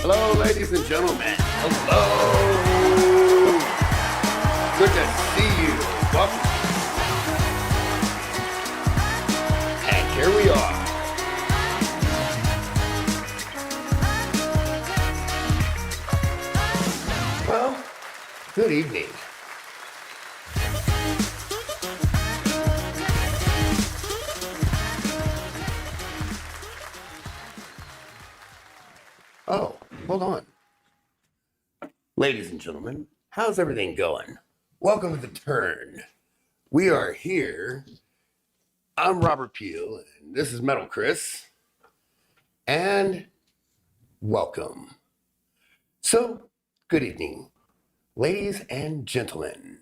Hello, ladies and gentlemen. Hello. Good to see you. Welcome. And here we are. Well, good evening. Oh, hold on. Ladies and gentlemen, how's everything going? Welcome to The Turn. We are here. I'm Robert Peel, and this is Metal Chris. And welcome. So, good evening, ladies and gentlemen.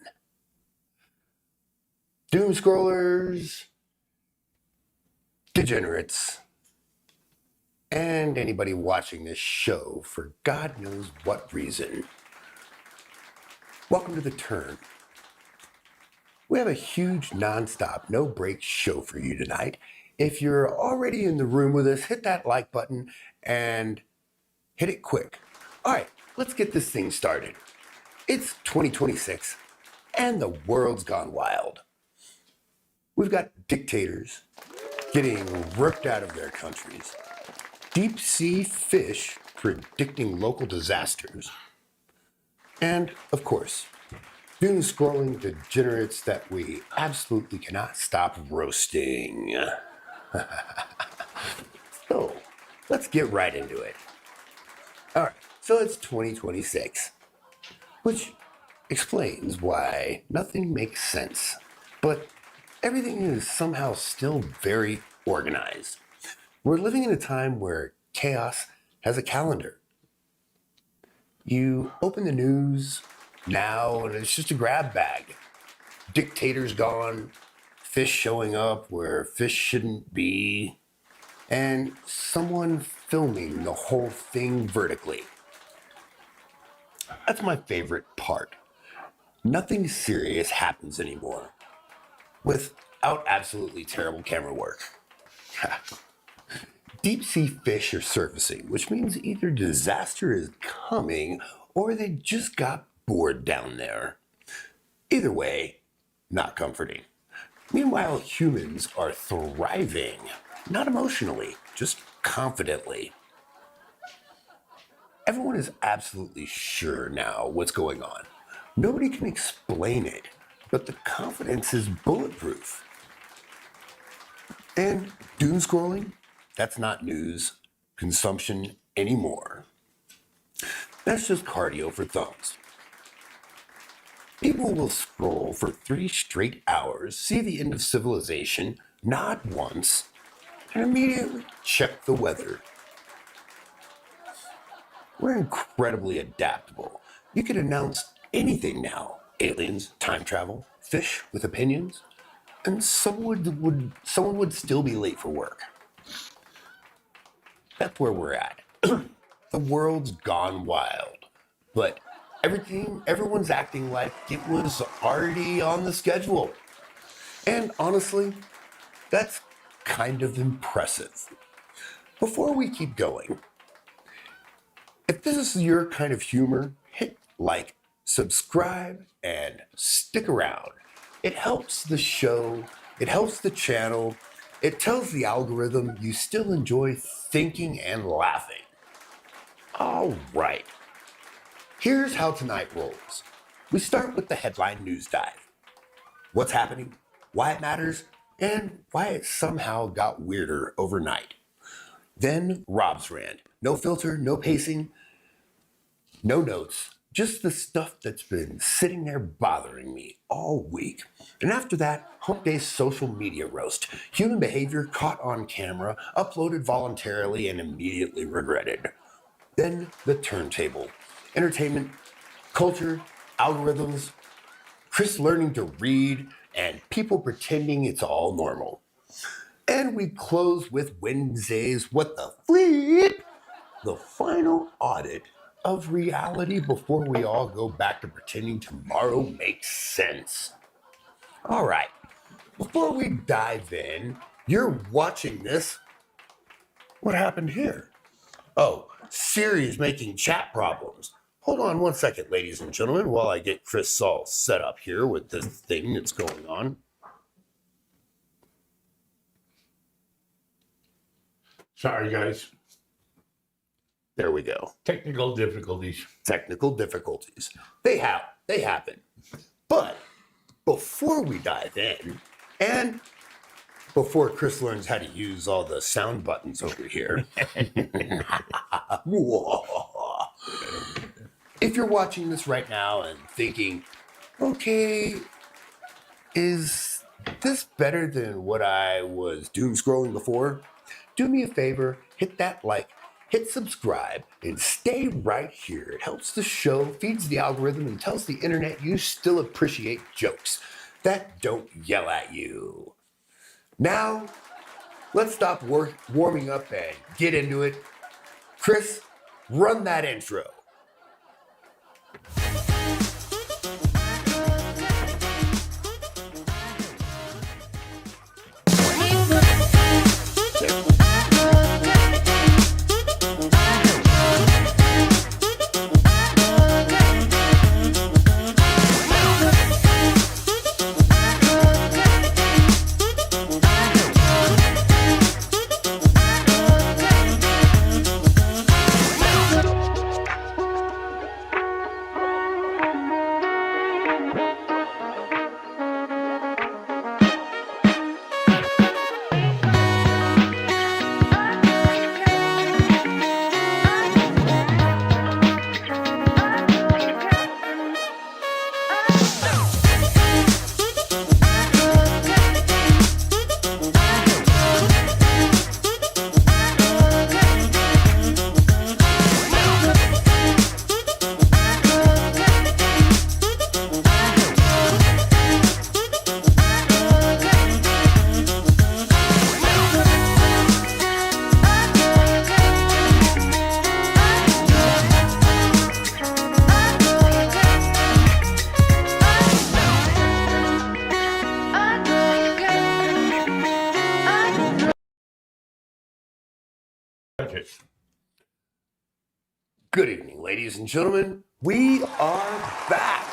Doom scrollers, degenerates, and anybody watching this show for God knows what reason. Welcome to The Turn. We have a huge non-stop, no-break show for you tonight. If you're already in the room with us, hit that like button and hit it quick. All right, let's get this thing started. It's 2026 and the world's gone wild. We've got dictators getting ripped out of their countries, deep sea fish predicting local disasters, and of course, doom scrolling degenerates that we absolutely cannot stop roasting. So, let's get right into it. All right, so it's 2026, which explains why nothing makes sense, but everything is somehow still very organized. We're living in a time where chaos has a calendar. You open the news now and it's just a grab bag. Dictators gone, fish showing up where fish shouldn't be, and someone filming the whole thing vertically. That's my favorite part. Nothing serious happens anymore without absolutely terrible camera work. Deep sea fish are surfacing, which means either disaster is coming or they just got bored down there. Either way, not comforting. Meanwhile, humans are thriving, not emotionally, just confidently. Everyone is absolutely sure now what's going on. Nobody can explain it, but the confidence is bulletproof. And doom scrolling? That's not news consumption anymore. That's just cardio for thumbs. People will scroll for 3 straight hours, see the end of civilization, nod once, and immediately check the weather. We're incredibly adaptable. You can announce anything now. Aliens, time travel, fish with opinions, and someone would still be late for work. That's where we're at. The world's gone wild, but everyone's acting like it was already on the schedule. And honestly, that's kind of impressive. Before we keep going, if this is your kind of humor, hit like, subscribe, and stick around. It helps the show, it helps the channel, it tells the algorithm you still enjoy thinking and laughing. All right, here's how tonight rolls. We start with the headline news dive. What's happening, why it matters, and why it somehow got weirder overnight. Then Rob's rant. No filter, no pacing, no notes, just the stuff that's been sitting there bothering me all week. And after that, Hump Day's social media roast. Human behavior caught on camera, uploaded voluntarily, and immediately regretted. Then the turntable. Entertainment, culture, algorithms, Chris learning to read, and people pretending it's all normal. And we close with Wednesday's What the Flip? The final audit of reality before we all go back to pretending tomorrow makes sense. All right, before we dive in, you're watching this. What happened here? Oh, Siri's making chat problems. Hold on one second, ladies and gentlemen, while I get Chris all set up here with this thing that's going on. Sorry, guys. There we go. Technical difficulties. Technical difficulties. They happen. But before we dive in, and before Chris learns how to use all the sound buttons over here, if you're watching this right now and thinking, okay, is this better than what I was doom scrolling before? Do me a favor, hit that like, hit subscribe, and stay right here. It helps the show, feeds the algorithm, and tells the internet you still appreciate jokes that don't yell at you. Now, let's stop warming up and get into it. Chris, run that intro. Good evening, ladies and gentlemen. We are back.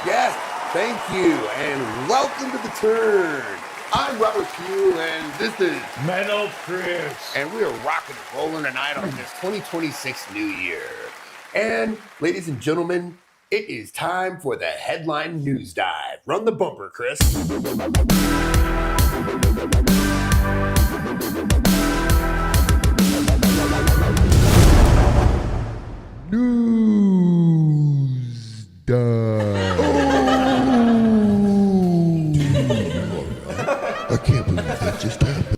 Yes, thank you, and welcome to The Turn. I'm Robert Pugh, and this is Metal Chris. And we are rocking and rolling tonight on this 2026 new year. And ladies and gentlemen, it is time for the headline news dive. Run the bumper, Chris. News dive. I can't believe that just happened.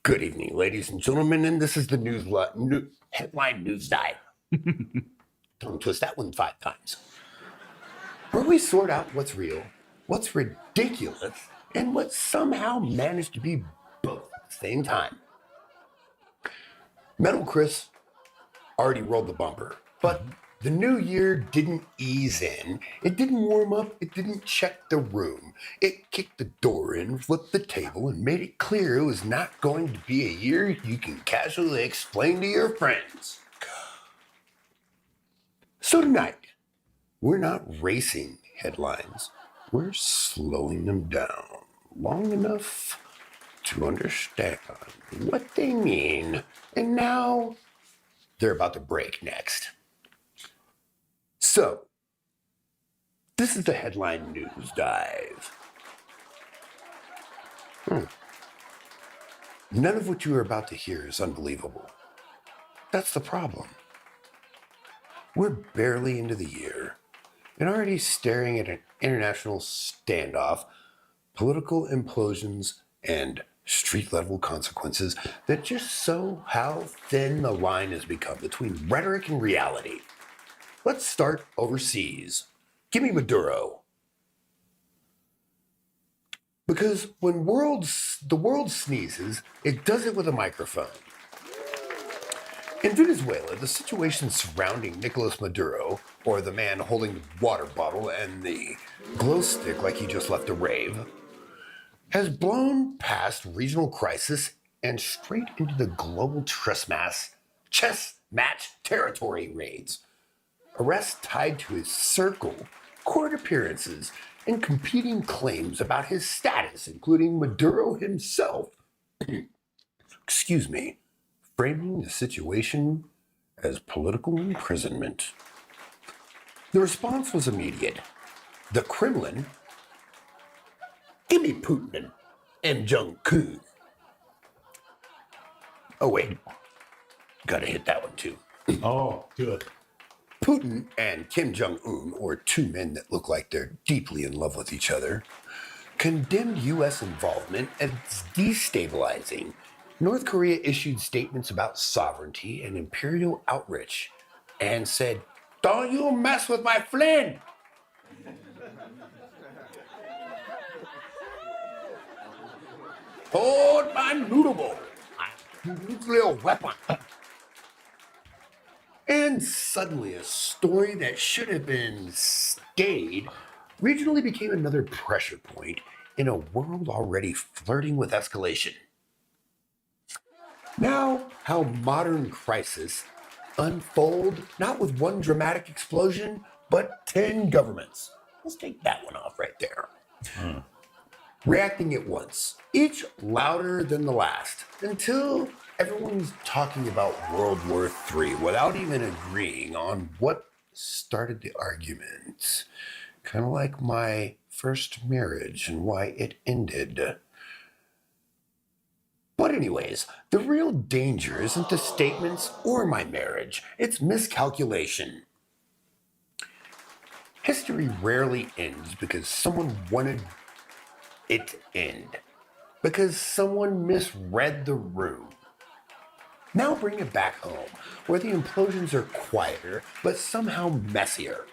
Good evening, ladies and gentlemen, and this is the headline news dive. Tongue twist that one 5 times. Where we sort out what's real, what's ridiculous, and what somehow managed to be both at the same time. Metal Chris already rolled the bumper, but the new year didn't ease in. It didn't warm up. It didn't check the room. It kicked the door in, flipped the table, and made it clear it was not going to be a year you can casually explain to your friends. So tonight, we're not racing headlines. We're slowing them down long enough to understand what they mean. And now they're about to break next. So, this is the headline news dive. None of what you are about to hear is unbelievable. That's the problem. We're barely into the year and already staring at an international standoff, political implosions, and street-level consequences that just show how thin the line has become between rhetoric and reality. Let's start overseas. Give me Maduro. Because when the world sneezes, it does it with a microphone. In Venezuela, the situation surrounding Nicolas Maduro, or the man holding the water bottle and the glow stick like he just left a rave, has blown past regional crisis and straight into the global chess match territory raids, arrests tied to his circle, court appearances, and competing claims about his status, including Maduro himself, excuse me, framing the situation as political imprisonment. The response was immediate. The Kremlin, give me Putin and Jong-un. Oh wait, gotta hit that one too. Oh, good. Putin and Kim Jong-un, or two men that look like they're deeply in love with each other, condemned U.S. involvement as destabilizing. North Korea issued statements about sovereignty and imperial outreach and said, "Don't you mess with my friend." Hold my noodle bowl, my nuclear weapon. And suddenly, a story that should have been stayed regionally became another pressure point in a world already flirting with escalation. Now, how modern crises unfold not with one dramatic explosion, but 10 governments. Let's take that one off right there. Reacting at once, each louder than the last, until everyone's talking about World War III without even agreeing on what started the argument. Kind of like my first marriage and why it ended. But anyways, the real danger isn't the statements or my marriage, it's miscalculation. History rarely ends because someone wanted it to end, because someone misread the room. Now bring it back home, where the implosions are quieter, but somehow messier.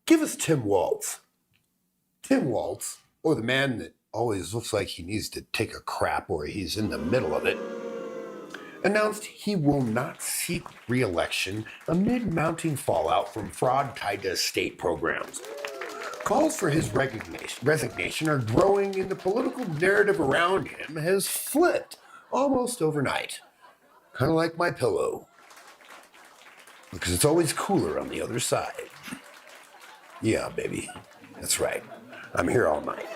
Give us Tim Waltz. Tim Waltz, or the man that always looks like he needs to take a crap or he's in the middle of it, announced he will not seek re-election amid mounting fallout from fraud tied to state programs. Calls for his resignation are growing, and the political narrative around him has flipped almost overnight. Kind of like my pillow. Because it's always cooler on the other side. Yeah, baby. That's right. I'm here all night.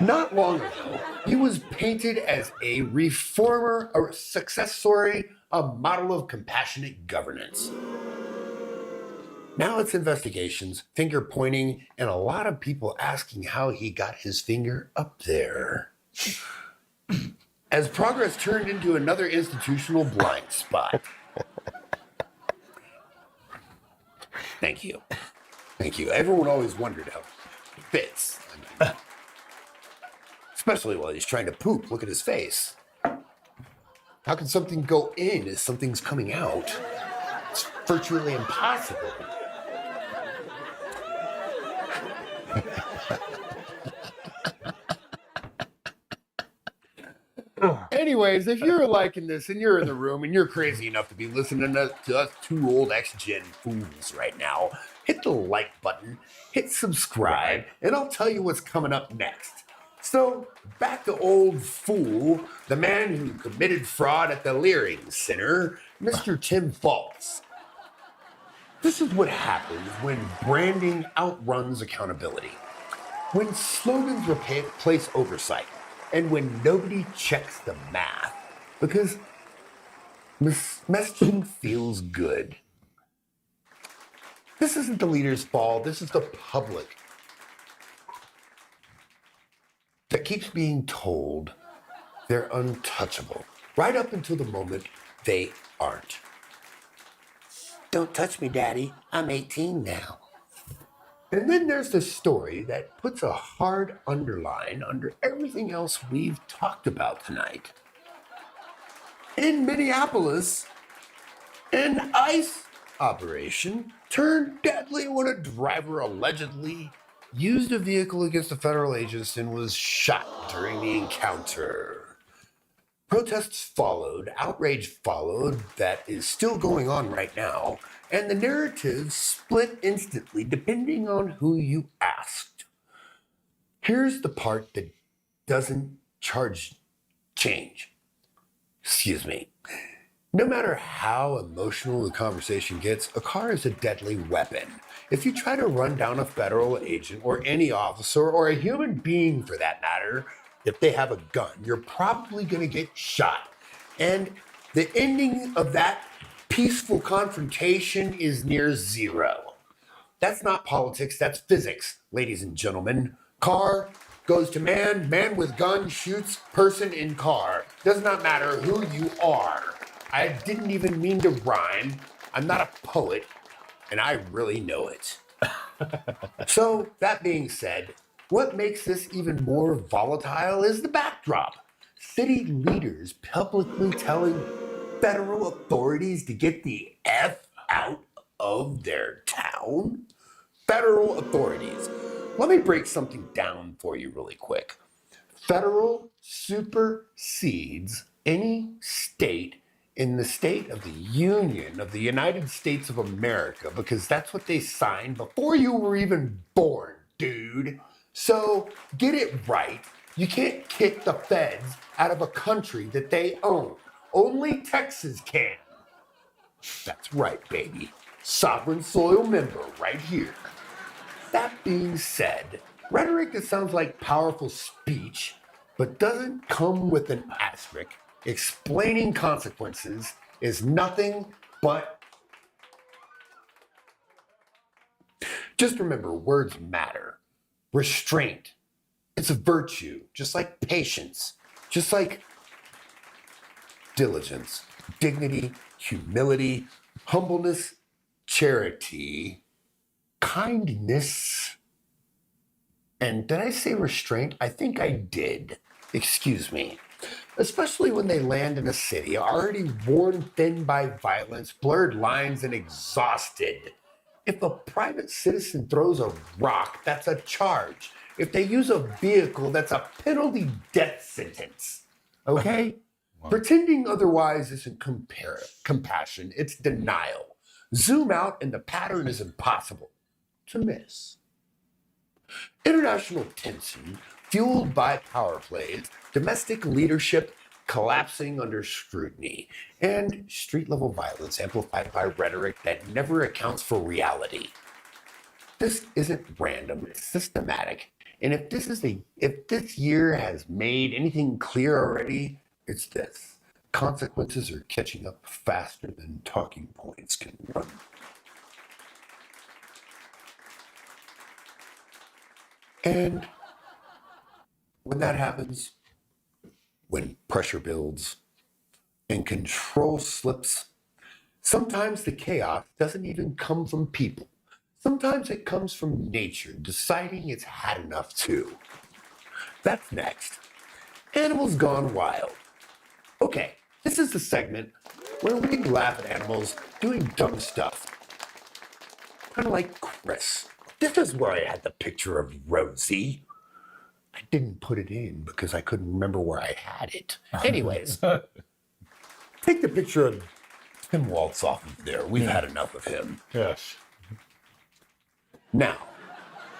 Not long ago, he was painted as a reformer, a success story, a model of compassionate governance. Now it's investigations, finger pointing, and a lot of people asking how he got his finger up there. As progress turned into another institutional blind spot. Thank you. Thank you. Everyone always wondered how it fits. Especially while he's trying to poop. Look at his face. How can something go in as something's coming out? It's virtually impossible. Anyways, if you're liking this and you're in the room and you're crazy enough to be listening to us two old ex-gen fools right now, hit the like button, hit subscribe, and I'll tell you what's coming up next. So, back to old fool, the man who committed fraud at the Leering Center, Mr. Tim Faltz. This is what happens when branding outruns accountability. When slogans replace oversight, and when nobody checks the math, because messaging feels good. This isn't the leader's fault, this is the public that keeps being told they're untouchable, right up until the moment they aren't. Don't touch me, Daddy, I'm 18 now. And then there's the story that puts a hard underline under everything else we've talked about tonight. In Minneapolis, an ICE operation turned deadly when a driver allegedly used a vehicle against a federal agent and was shot during the encounter. Protests followed, outrage followed, that is still going on right now, and the narrative split instantly depending on who you asked. Here's the part that doesn't charge change. Excuse me. No matter how emotional the conversation gets, a car is a deadly weapon. If you try to run down a federal agent or any officer or a human being for that matter, if they have a gun, you're probably going to get shot. And the ending of that peaceful confrontation is near zero. That's not politics, that's physics, ladies and gentlemen. Car goes to man, man with gun shoots person in car. Does not matter who you are. I didn't even mean to rhyme. I'm not a poet, and I really know it. So, that being said, what makes this even more volatile is the backdrop. City leaders publicly telling federal authorities to get the F out of their town? Federal authorities. Let me break something down for you really quick. Federal supersedes any state in the state of the Union of the United States of America because that's what they signed before you were even born, dude. So get it right. You can't kick the feds out of a country that they own. Only Texas can. That's right, baby. Sovereign soil member right here. That being said, rhetoric that sounds like powerful speech, but doesn't come with an asterisk, explaining consequences, is nothing but. Just remember, words matter. Restraint, it's a virtue, just like patience, just like diligence, dignity, humility, humbleness, charity, kindness, and did I say restraint? I think I did. Excuse me. Especially when they land in a city already worn thin by violence, blurred lines, and exhausted. If a private citizen throws a rock, that's a charge. If they use a vehicle, that's a penalty death sentence. Okay? Wow. Pretending otherwise isn't compassion, it's denial. Zoom out and the pattern is impossible to miss. International tension, fueled by power plays, domestic leadership collapsing under scrutiny, and street-level violence amplified by rhetoric that never accounts for reality. This isn't random, it's systematic. And if this year has made anything clear already, it's this. Consequences are catching up faster than talking points can run. And when that happens, when pressure builds and control slips, sometimes the chaos doesn't even come from people. Sometimes it comes from nature deciding it's had enough too. That's next. Animals Gone Wild. Okay, this is the segment where we laugh at animals doing dumb stuff. Kind of like Chris. This is where I had the picture of Rosie. I didn't put it in because I couldn't remember where I had it. Anyways, take the picture of Tim Waltz off of there. We've had enough of him. Yes. Now,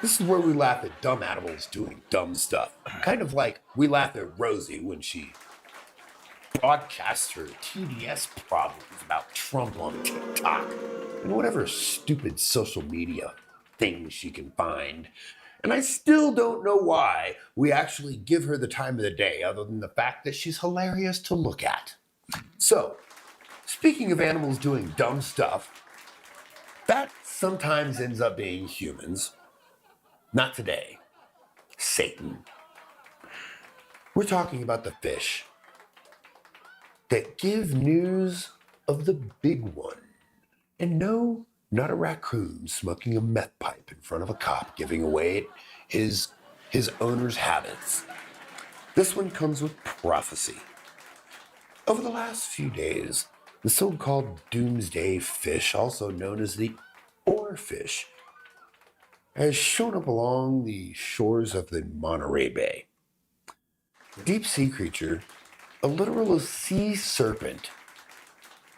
this is where we laugh at dumb animals doing dumb stuff. Kind of like we laugh at Rosie when she broadcasts her TDS problems about Trump on TikTok and whatever stupid social media things she can find. And I still don't know why we actually give her the time of the day other than the fact that she's hilarious to look at. So, speaking of animals doing dumb stuff, that sometimes ends up being humans. Not today. Satan. We're talking about the fish that give news of the big one. And no, not a raccoon smoking a meth pipe in front of a cop giving away his owner's habits. This one comes with prophecy. Over the last few days, the so-called Doomsday Fish, also known as the oarfish, has shown up along the shores of the Monterey Bay. Deep sea creature, a literal sea serpent,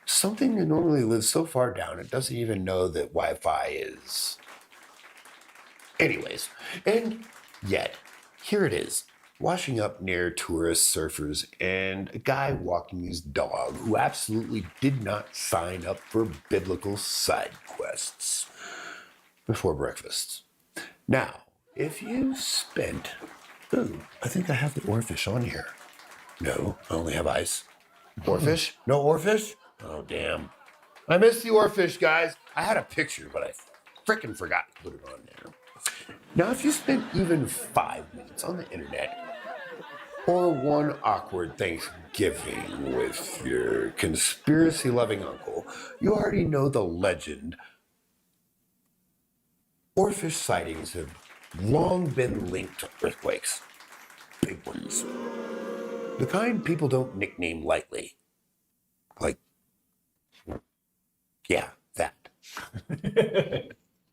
something that normally lives so far down it doesn't even know that Wi-Fi is. Anyways, and yet, here it is, washing up near tourists, surfers, and a guy walking his dog who absolutely did not sign up for biblical side quests before breakfast. Now, if you spent... Ooh, I think I have the oarfish on here. No, I only have ice. Oarfish? No oarfish? Oh, damn. I missed the oarfish, guys. I had a picture, but I frickin' forgot to put it on there. Now, if you spent even 5 minutes on the internet or one awkward Thanksgiving with your conspiracy-loving uncle, you already know the legend. Oarfish sightings have long been linked to earthquakes. Big ones. The kind people don't nickname lightly. Like, yeah, that.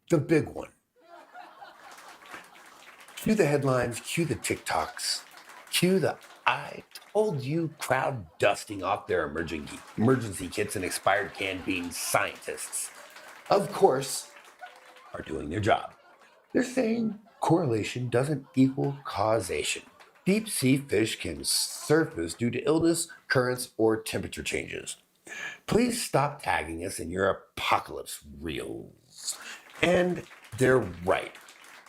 The big one. Cue the headlines, cue the TikToks, cue the I told you crowd dusting off their emergency kits and expired canned beans scientists. Of course, are doing their job. They're saying correlation doesn't equal causation. Deep sea fish can surface due to illness, currents, or temperature changes. Please stop tagging us in your apocalypse reels. And they're right.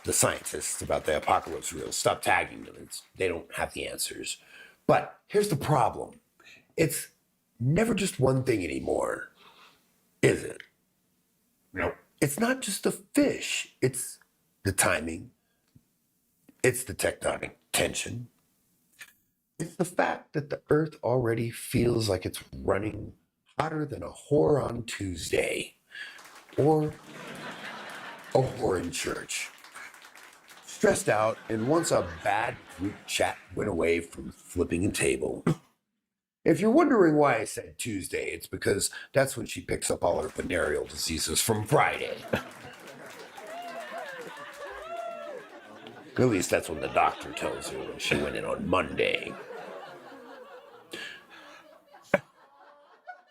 The scientists about the apocalypse reels. Stop tagging them. They don't have the answers. But here's the problem. It's never just one thing anymore, is it? Nope. It's not just the fish. It's the timing. It's the tectonic tension. It's the fact that the earth already feels like it's running hotter than a whore on Tuesday. Or a whore in church. Stressed out, and once a bad group chat went away from flipping a table. If you're wondering why I said Tuesday, it's because that's when she picks up all her venereal diseases from Friday. At least that's when the doctor tells her when she went in on Monday.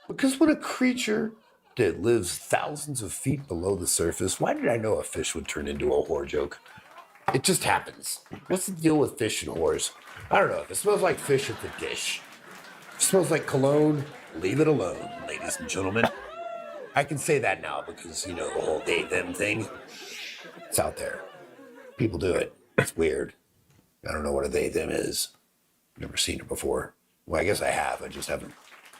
Because when a creature that lives thousands of feet below the surface, why did I know a fish would turn into a whore joke? It just happens. What's the deal with fish and whores? I don't know. If it smells like fish, it's a dish. If it smells like cologne, leave it alone, ladies and gentlemen. I can say that now because, you know, the whole they-them thing. It's out there. People do it. It's weird. I don't know what a they-them is. Never seen it before. Well, I guess I have. I just haven't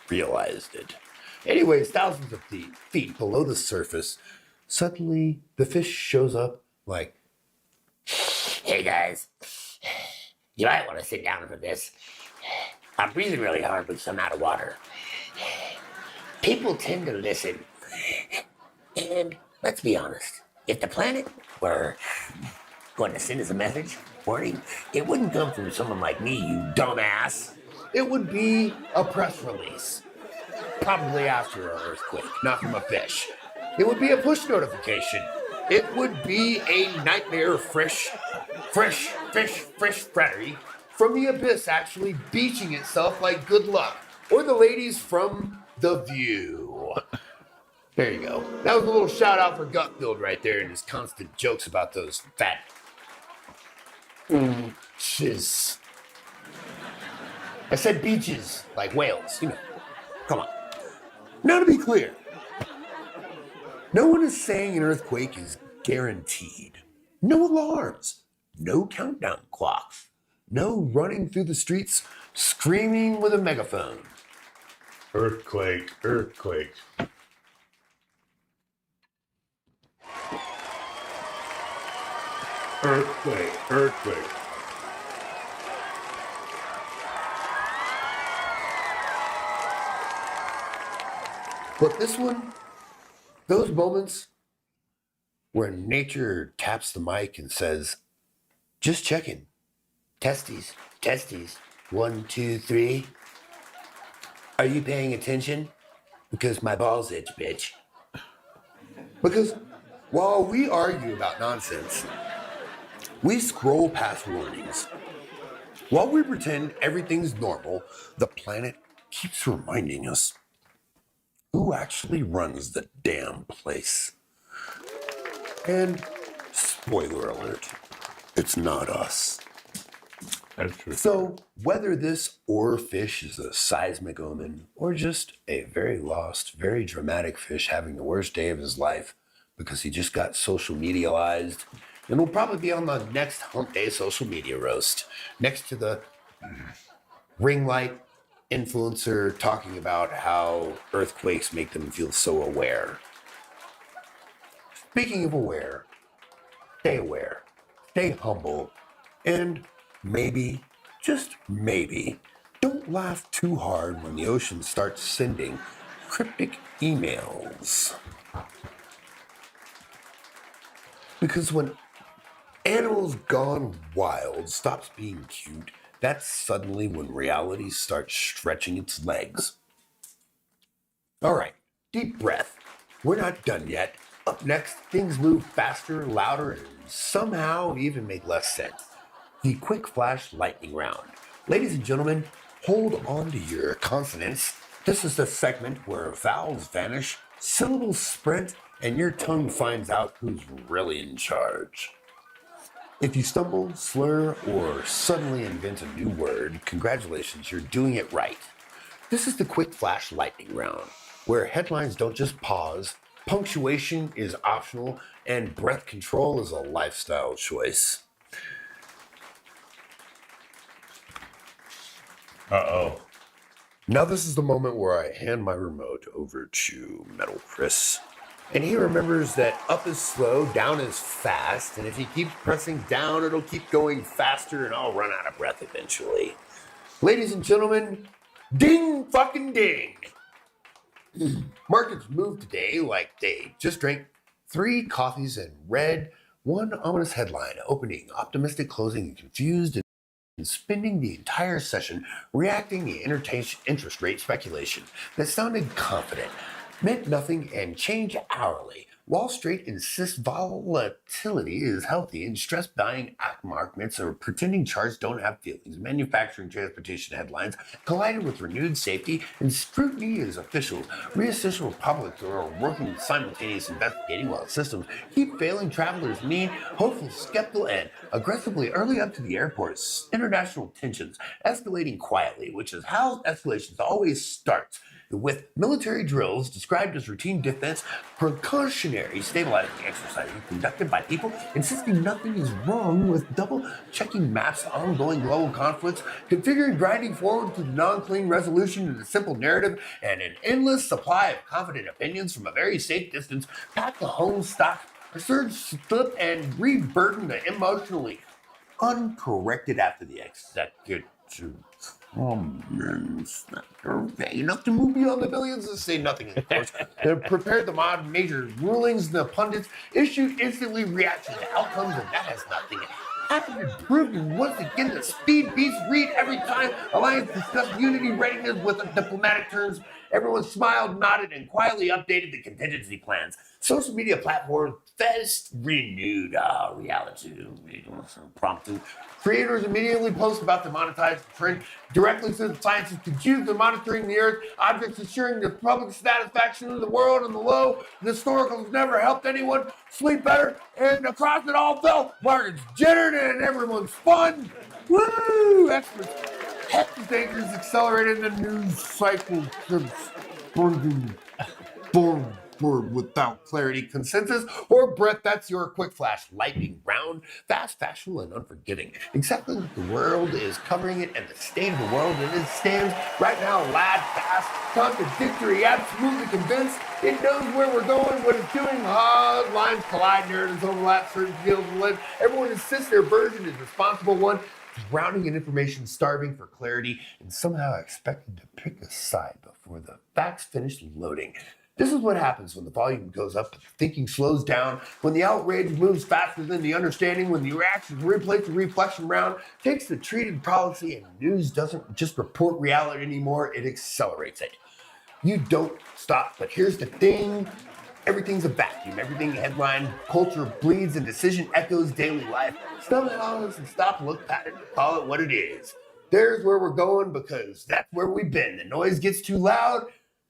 realized it. Anyways, thousands of feet below the surface, suddenly the fish shows up like, "Hey guys, you might want to sit down for this. I'm breathing really hard because I'm out of water. People tend to listen. And let's be honest, if the planet were going to send us a message, warning, it wouldn't come from someone like me, you dumbass. It would be a press release. Probably after an earthquake, not from a fish. It would be a push notification. It would be a nightmare fresh frattery from the abyss actually beaching itself like good luck. Or the ladies from The View. There you go. That was a little shout out for Gutfield right there and his constant jokes about those fat shiz. I said beaches, like whales, you know. Come on. Now to be clear, no one is saying an earthquake is guaranteed. No alarms, no countdown clocks, no running through the streets screaming with a megaphone. Earthquake. Earthquake. But this one, those moments where nature taps the mic and says, just checking. Testes. 1, 2, 3. Are you paying attention? Because my balls itch, bitch. Because while we argue about nonsense, we scroll past warnings. While we pretend everything's normal, the planet keeps reminding us who actually runs the damn place. And spoiler alert, it's not us. That's true. So, whether this oarfish is a seismic omen or just a very lost, very dramatic fish having the worst day of his life because he just got social medialized, and will probably be on the next Hump Day social media roast next to the ring light influencer talking about how earthquakes make them feel so aware. Speaking of aware, stay humble, and maybe, just maybe, don't laugh too hard when the ocean starts sending cryptic emails. Because when animals gone wild stops being cute, that's suddenly when reality starts stretching its legs. All right, deep breath. We're not done yet. Up next, things move faster, louder, and somehow even make less sense. The quick flash lightning round. Ladies and gentlemen, hold on to your consonants. This is the segment where vowels vanish, syllables sprint, and your tongue finds out who's really in charge. If you stumble, slur, or suddenly invent a new word, congratulations, you're doing it right. This is the quick flash lightning round, where headlines don't just pause, punctuation is optional, and breath control is a lifestyle choice. Uh-oh. Now this is the moment where I hand my remote over to Metal Chris. And he remembers that up is slow, down is fast, and if he keeps pressing down, it'll keep going faster and I'll run out of breath eventually. Ladies and gentlemen, ding fucking ding! Markets moved today like they just drank 3 coffees and read one ominous headline, opening, optimistic, closing, and confused, and spending the entire session reacting to interest rate speculation that sounded confident, meant nothing, and changed hourly. Wall Street insists volatility is healthy and stress buying markets or pretending charts don't have feelings. Manufacturing transportation headlines collided with renewed safety and scrutiny as officials reassess publics are working simultaneous investigating while systems keep failing travelers mean, hopeful, skeptical, and aggressively early up to the airports. International tensions escalating quietly, which is how escalations always starts, with military drills described as routine defense, precautionary stabilizing exercises conducted by people insisting nothing is wrong, with double-checking maps, ongoing global conflicts, configuring grinding forward to the non-clean resolution of the simple narrative, and an endless supply of confident opinions from a very safe distance pack the home stock, surge slip, and reburden the emotionally uncorrected after the executive comments that are vague enough to move beyond the billions to say nothing, of course. They prepared the mod major rulings, the pundits issued instantly reaction to outcomes, and that has nothing happened to prove once again the speed beats read every time Alliance discussed unity readiness with diplomatic terms. Everyone smiled, nodded, and quietly updated the contingency plans. Social media platforms first renewed reality prompting. Creators immediately post about the monetized trend directly to the scientists confused in monitoring the Earth, objects assuring the public satisfaction of the world on the low. The historicals never helped anyone sleep better, and across it all fell. Markets jittered and everyone's fun. Woo! Experts. Hectic anchors accelerated the news cycle forward without clarity, consensus, or breath. That's your quick flash lightning round. Fast, factual, and unforgiving. Exactly what the world is covering it and the state of the world as it stands right now. Loud, fast, contradictory, absolutely convinced. It knows where we're going, what it's doing. Lines collide, narratives overlap, certain fields live. Everyone insists their version is responsible one. Drowning in information, starving for clarity, and somehow expected to pick a side before the facts finish loading. This is what happens when the volume goes up, the thinking slows down, when the outrage moves faster than the understanding, when the reaction replays the reflection round, takes the treated policy, and news doesn't just report reality anymore, it accelerates it. You don't stop, but here's the thing. Everything's a vacuum. Everything headline culture bleeds and decision echoes daily life. Somehow doesn't stop, look at it, call it what it is. There's where we're going because that's where we've been. The noise gets too loud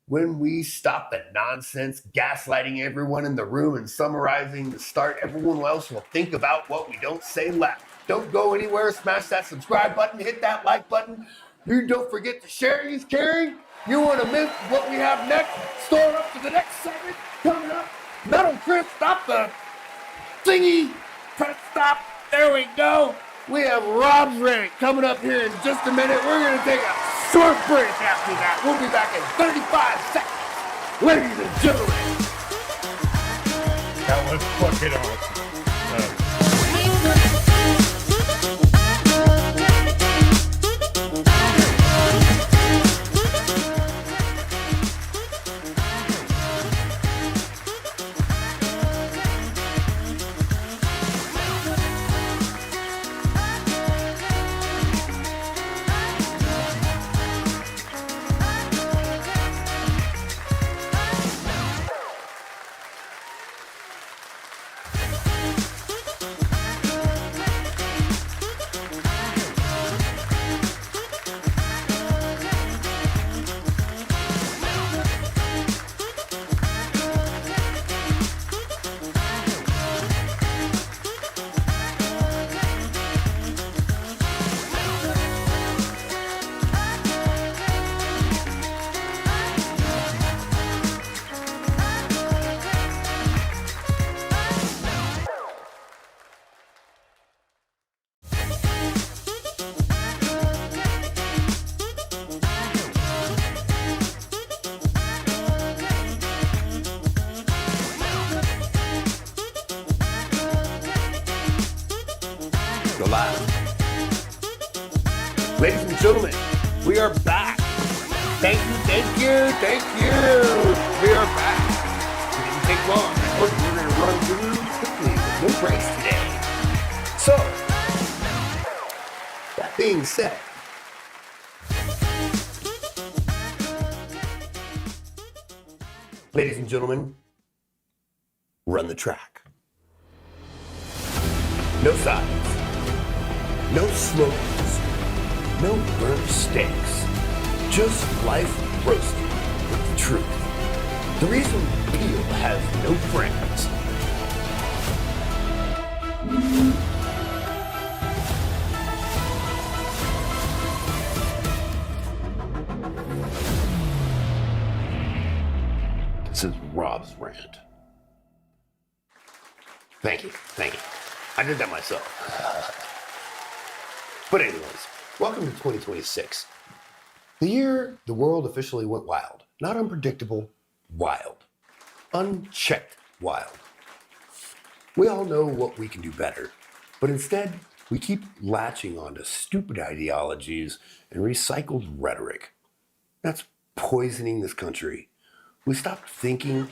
when we stop the nonsense, gaslighting everyone in the room and summarizing the start. Everyone else will think about what we don't say loud. Don't go anywhere. Smash that subscribe button. Hit that like button. You don't forget to share is caring. You want to miss what we have next? Store up to the next segment coming up. Metal Crimp, stop the thingy. Press stop. There we go. We have Rob's rant coming up here in just a minute. We're going to take a short break after that. We'll be back in 35 seconds. Ladies and gentlemen. That was fucking awesome. Ladies and gentlemen, we are back. Thank you. We are back. We didn't take long. We're going to run through quickly with no breaks today. So, that being said, ladies and gentlemen, run the track. No sides. No slogans. No burnt steaks. Just life roasted with the truth. The reason Peel has no friends. This is Rob's rant. Thank you. I did that myself. But anyways, welcome to 2026. The year the world officially went wild. Not unpredictable, wild. Unchecked wild. We all know what we can do better, but instead, we keep latching onto stupid ideologies and recycled rhetoric. That's poisoning this country. We stopped thinking,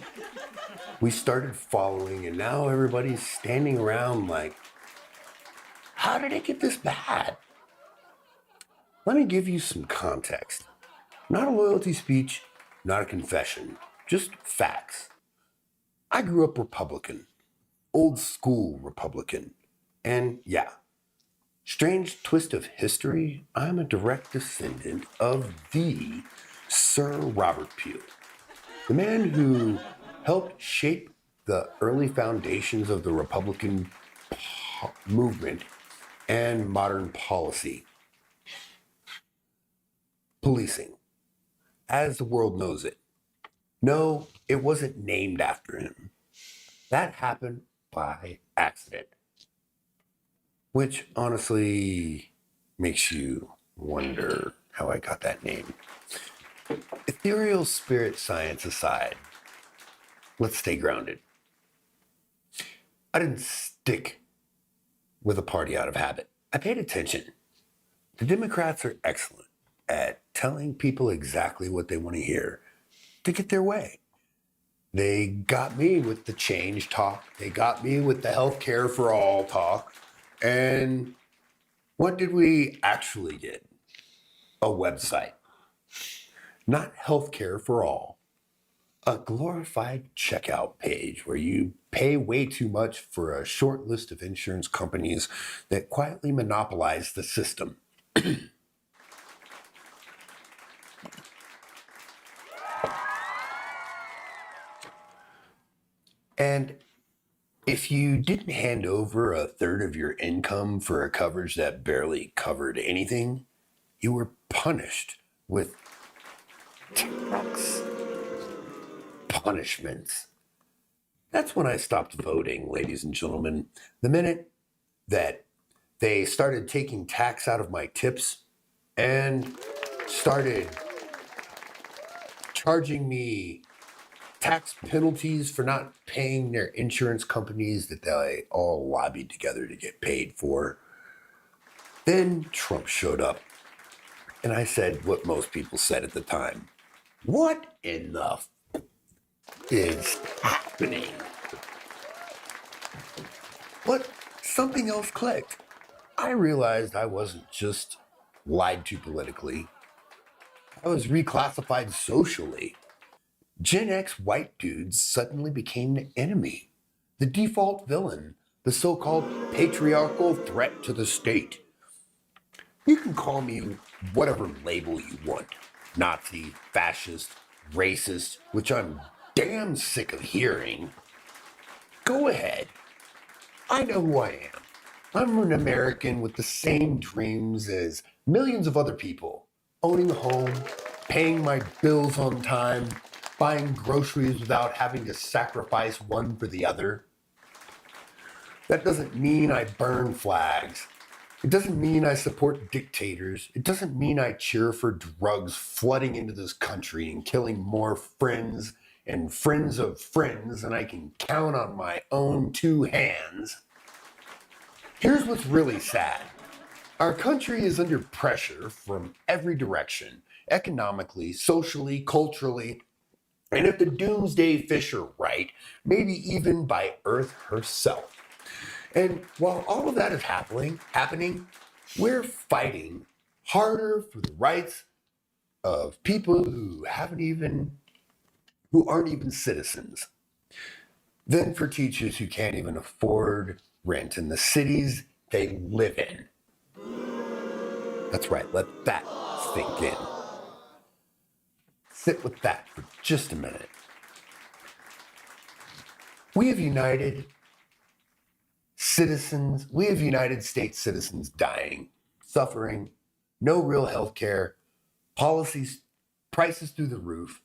we started following, and now everybody's standing around like, how did it get this bad? Let me give you some context. Not a loyalty speech, not a confession, just facts. I grew up Republican, old school Republican, and yeah, strange twist of history, I'm a direct descendant of the Sir Robert Peel, the man who helped shape the early foundations of the Republican movement and modern policy. Policing, as the world knows it. No, it wasn't named after him. That happened by accident. Which honestly makes you wonder how I got that name. Ethereal spirit science aside, let's stay grounded. I didn't stick with a party out of habit. I paid attention. The Democrats are excellent at telling people exactly what they want to hear to get their way. They got me with the change talk. They got me with the healthcare for all talk. And what did we actually get? A website. Not healthcare for all. A glorified checkout page where you pay way too much for a short list of insurance companies that quietly monopolize the system. And If you didn't hand over a third of your income for a coverage that barely covered anything, you were punished with tax punishments. That's when I stopped voting, ladies and gentlemen. The minute that they started taking tax out of my tips and started charging me tax penalties for not paying their insurance companies that they all lobbied together to get paid for. Then Trump showed up, and I said what most people said at the time. What in the is happening? But something else clicked. I realized I wasn't just lied to politically, I was reclassified socially. Gen X white dudes suddenly became the enemy, the default villain, the so called patriarchal threat to the state. You can call me whatever label you want, Nazi, fascist, racist, which I'm damn sick of hearing. Go ahead. I know who I am. I'm an American with the same dreams as millions of other people. Owning a home, paying my bills on time, buying groceries without having to sacrifice one for the other. That doesn't mean I burn flags. It doesn't mean I support dictators. It doesn't mean I cheer for drugs flooding into this country and killing more friends and friends of friends than I can count on my own two hands. Here's what's really sad. Our country is under pressure from every direction, economically, socially, culturally, and if the Doomsday Fish are right, maybe even by Earth herself. And while all of that is happening, we're fighting harder for the rights of people who aren't even citizens than for teachers who can't even afford rent in the cities they live in. That's right, let that sink in. Sit with that for just a minute. We have United States citizens dying, suffering, no real health care, policies, prices through the roof,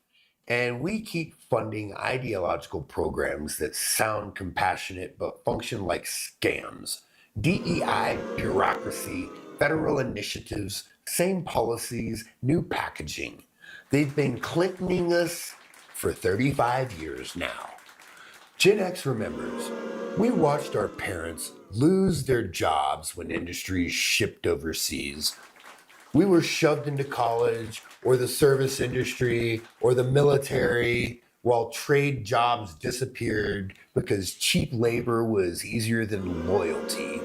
and we keep funding ideological programs that sound compassionate but function like scams. DEI, bureaucracy, federal initiatives, same policies, new packaging. They've been Clintoning us for 35 years now. Gen X remembers, we watched our parents lose their jobs when industries shipped overseas. We were shoved into college or the service industry or the military while trade jobs disappeared because cheap labor was easier than loyalty.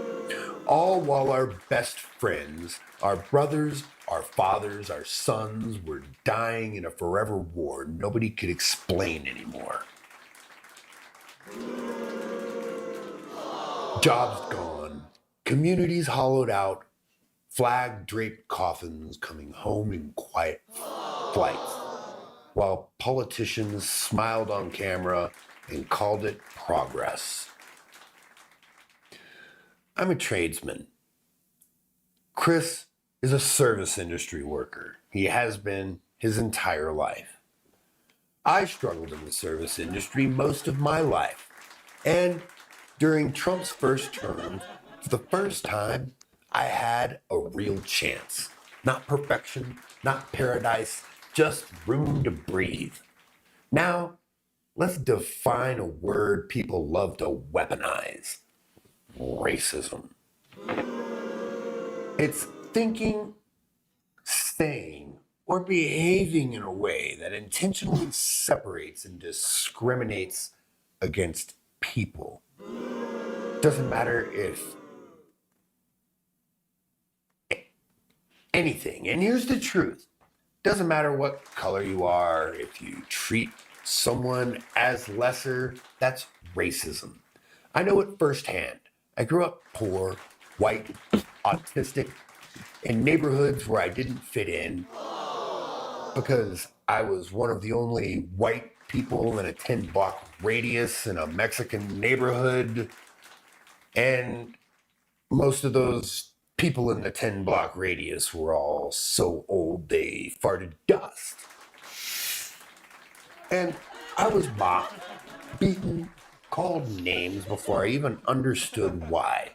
All while our best friends, our brothers, our fathers, our sons were dying in a forever war nobody could explain anymore. Jobs gone, communities hollowed out, flag-draped coffins coming home in quiet flights, while politicians smiled on camera and called it progress. I'm a tradesman. Chris is a service industry worker. He has been his entire life. I struggled in the service industry most of my life. And during Trump's first term, for the first time, I had a real chance. Not perfection, not paradise, just room to breathe. Now, let's define a word people love to weaponize. Racism. It's thinking, saying, or behaving in a way that intentionally separates and discriminates against people. Doesn't matter if anything. And here's the truth. Doesn't matter what color you are, if you treat someone as lesser, that's racism. I know it firsthand. I grew up poor, white, autistic, in neighborhoods where I didn't fit in because I was one of the only white people in a 10-block radius in a Mexican neighborhood, and most of those people in the 10-block radius were all so old they farted dust. And I was mocked, beaten, called names before I even understood why.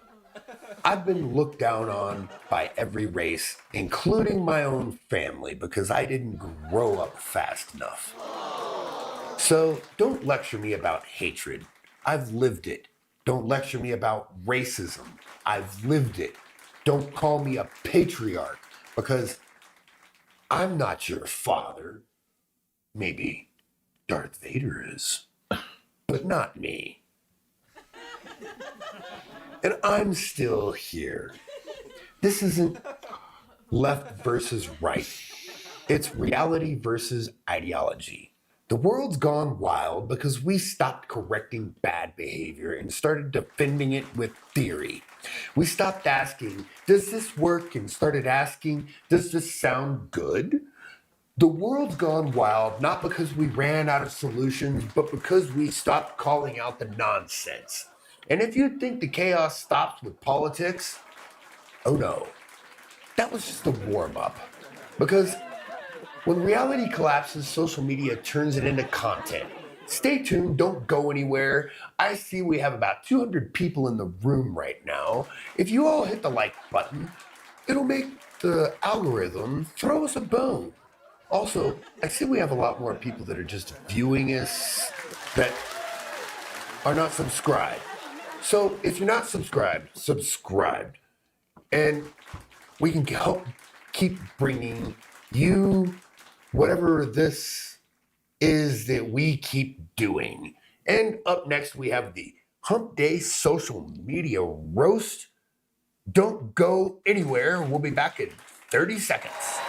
I've been looked down on by every race, including my own family, because I didn't grow up fast enough. So don't lecture me about hatred. I've lived it. Don't lecture me about racism. I've lived it. Don't call me a patriarch, because I'm not your father. Maybe Darth Vader is, but not me. And I'm still here. This isn't left versus right. It's reality versus ideology. The world's gone wild because we stopped correcting bad behavior and started defending it with theory. We stopped asking, does this work? And started asking, does this sound good? The world's gone wild not because we ran out of solutions, but because we stopped calling out the nonsense. And if you think the chaos stops with politics, oh no, that was just a warm-up. Because when reality collapses, social media turns it into content. Stay tuned, don't go anywhere. I see we have about 200 people in the room right now. If you all hit the like button, it'll make the algorithm throw us a bone. Also, I see we have a lot more people that are just viewing us that are not subscribed. So if you're not subscribed, subscribe. And we can help keep bringing you whatever this is that we keep doing. And up next, we have the Hump Day Social Media Roast. Don't go anywhere. We'll be back in 30 seconds.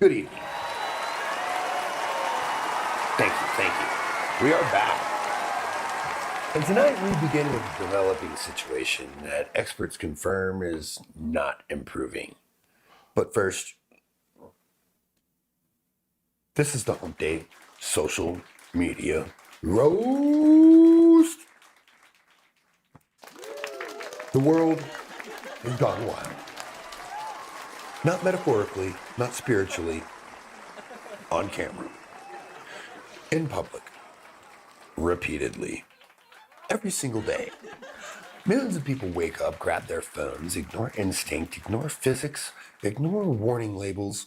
Good evening. Thank you. We are back. And tonight we begin with a developing situation that experts confirm is not improving. But first, this is the Hump Day Social Media Roast. The world has gone wild. Not metaphorically, not spiritually, on camera, in public, repeatedly, every single day. Millions of people wake up, grab their phones, ignore instinct, ignore physics, ignore warning labels,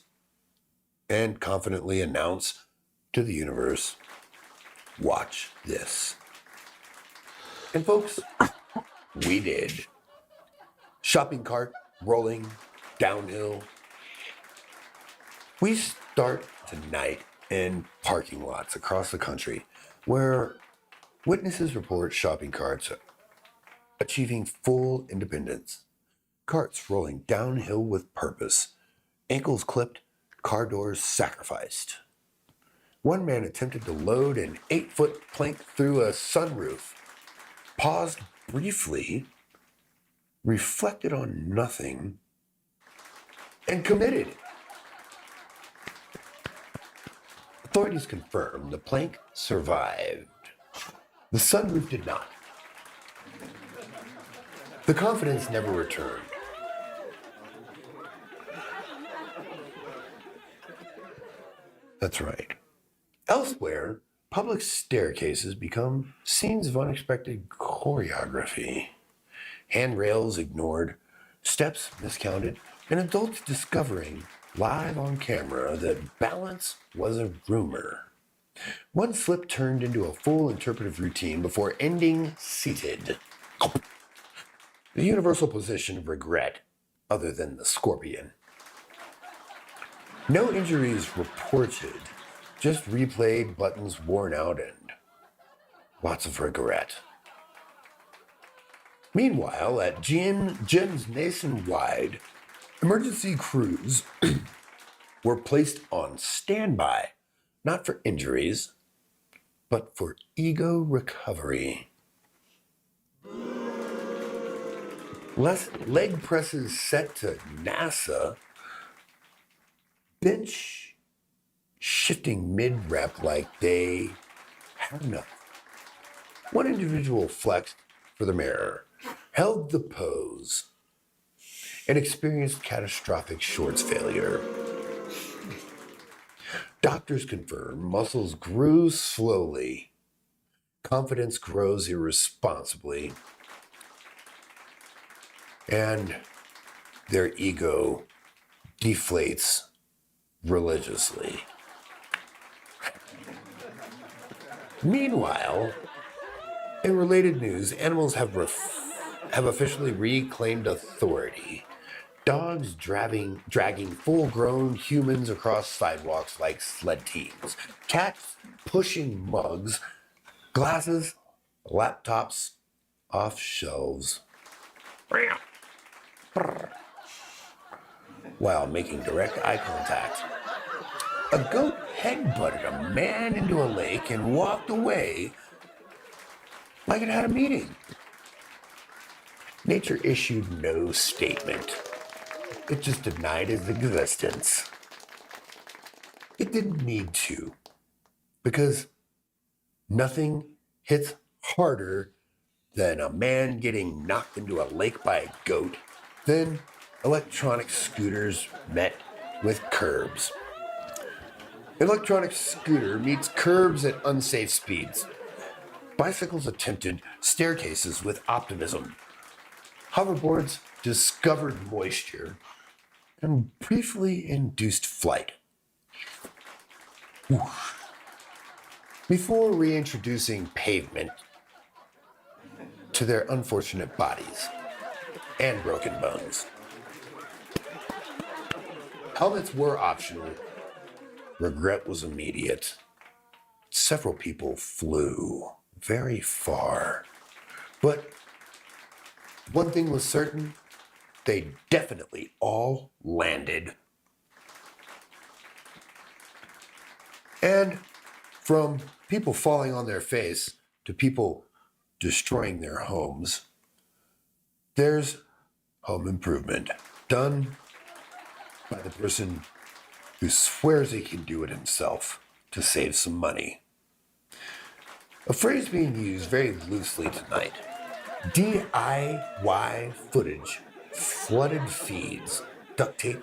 and confidently announce to the universe, watch this. And folks, we did. Shopping cart rolling downhill. We start tonight in parking lots across the country where witnesses report shopping carts achieving full independence. Carts rolling downhill with purpose. Ankles clipped, car doors sacrificed. One man attempted to load an 8-foot plank through a sunroof, paused briefly, reflected on nothing, and committed. Authorities confirm the plank survived. The sunroof did not. The confidence never returned. That's right. Elsewhere, public staircases become scenes of unexpected choreography. Handrails ignored, steps miscounted, and adults discovering live on camera that balance was a rumor. One slip turned into a full interpretive routine before ending seated. The universal position of regret, other than the scorpion. No injuries reported, just replayed, buttons worn out, and lots of regret. Meanwhile, at gyms nationwide, emergency crews were placed on standby, not for injuries, but for ego recovery. Leg presses set to NASA, bench shifting mid-rep like they had enough. One individual flexed for the mirror, held the pose, and experienced catastrophic shorts failure. Doctors confirm muscles grew slowly. Confidence grows irresponsibly. And their ego deflates religiously. Meanwhile, in related news, animals have officially reclaimed authority. Dogs dragging full-grown humans across sidewalks like sled teams. Cats pushing mugs, glasses, laptops off shelves. While making direct eye contact. A goat headbutted a man into a lake and walked away like it had a meeting. Nature issued no statement. It just denied his existence. It didn't need to, because nothing hits harder than a man getting knocked into a lake by a goat than electronic scooters met with curbs. Electronic scooter meets curbs at unsafe speeds. Bicycles attempted staircases with optimism. Hoverboards discovered moisture and briefly induced flight. Oof. Before reintroducing pavement to their unfortunate bodies and broken bones. Helmets were optional. Regret was immediate. Several people flew very far. But one thing was certain, they definitely all landed. And from people falling on their face to people destroying their homes, there's home improvement done by the person who swears he can do it himself to save some money. A phrase being used very loosely tonight. DIY footage, flooded feeds, duct tape,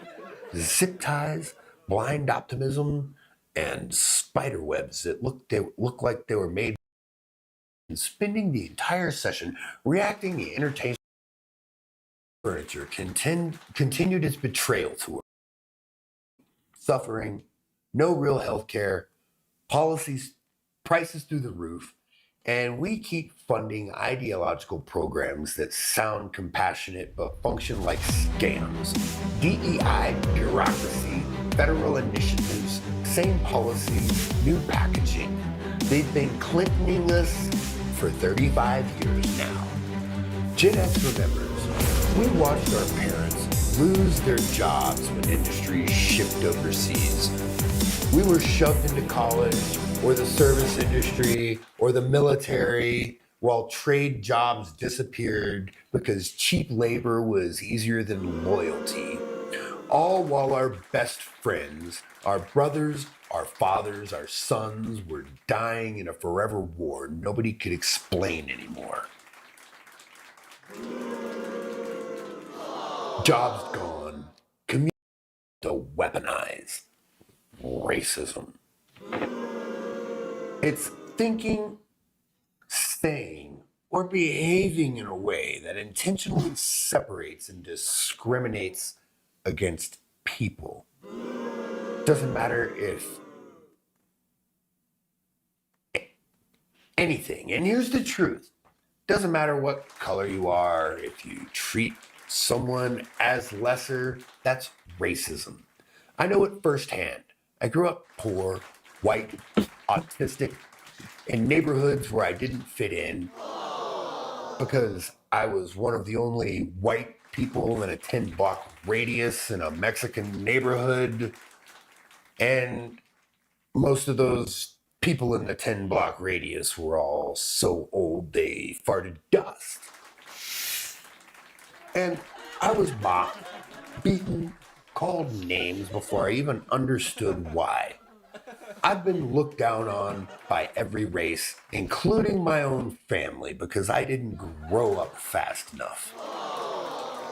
zip ties, blind optimism, and spider webs that look like they were made, and spending the entire session reacting the entertainment furniture continued its betrayal to her. Suffering, no real health care, policies, prices through the roof, and we keep funding ideological programs that sound compassionate but function like scams. DEI, bureaucracy, federal initiatives, same policies, new packaging. They've been Clintoning us for 35 years now. Gen X remembers, we watched our parents lose their jobs when industries shipped overseas. We were shoved into college or the service industry or the military while trade jobs disappeared because cheap labor was easier than loyalty. All while our best friends, our brothers, our fathers, our sons were dying in a forever war nobody could explain anymore. Jobs gone, community to weaponize racism. It's thinking, saying, or behaving in a way that intentionally separates and discriminates against people. Doesn't matter if anything. And here's the truth. Doesn't matter what color you are, if you treat someone as lesser, that's racism. I know it firsthand. I grew up poor, white, autistic, in neighborhoods where I didn't fit in because I was one of the only white people in a 10-block radius in a Mexican neighborhood. And most of those people in the 10-block radius were all so old they farted dust. And I was mocked, beaten, called names before I even understood why. I've been looked down on by every race, including my own family, because I didn't grow up fast enough.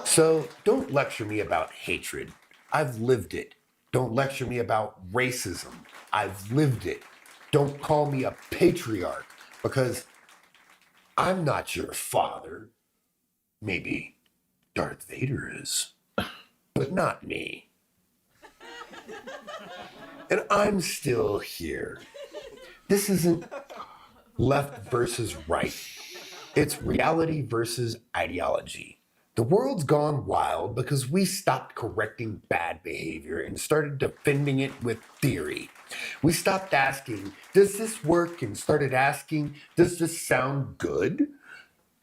So don't lecture me about hatred. I've lived it. Don't lecture me about racism. I've lived it. Don't call me a patriarch because I'm not your father. Maybe Darth Vader is, but not me. And I'm still here. This isn't left versus right. It's reality versus ideology. The world's gone wild because we stopped correcting bad behavior and started defending it with theory. We stopped asking, does this work? And started asking, does this sound good?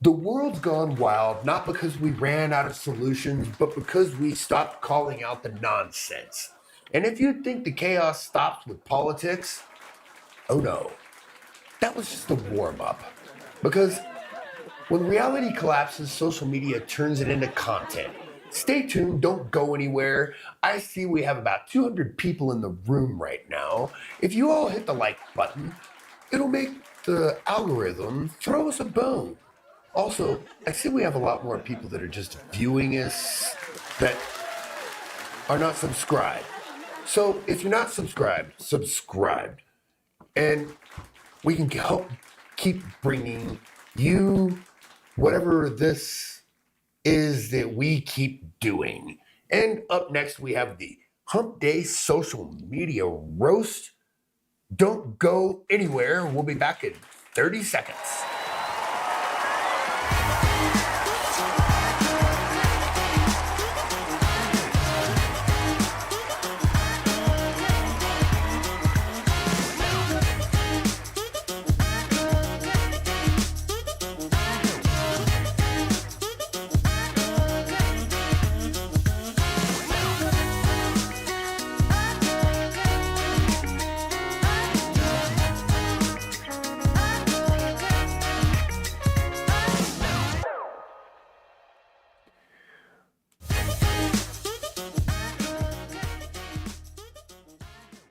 The world's gone wild not because we ran out of solutions, but because we stopped calling out the nonsense. And if you think the chaos stops with politics, oh no, that was just a warm up. Because when reality collapses, social media turns it into content. Stay tuned, don't go anywhere. I see we have about 200 people in the room right now. If you all hit the like button, it'll make the algorithm throw us a bone. Also, I see we have a lot more people that are just viewing us that are not subscribed. So if you're not subscribed, subscribe. And we can help keep bringing you whatever this is that we keep doing. And up next, we have the Hump Day Social Media Roast. Don't go anywhere. We'll be back in 30 seconds.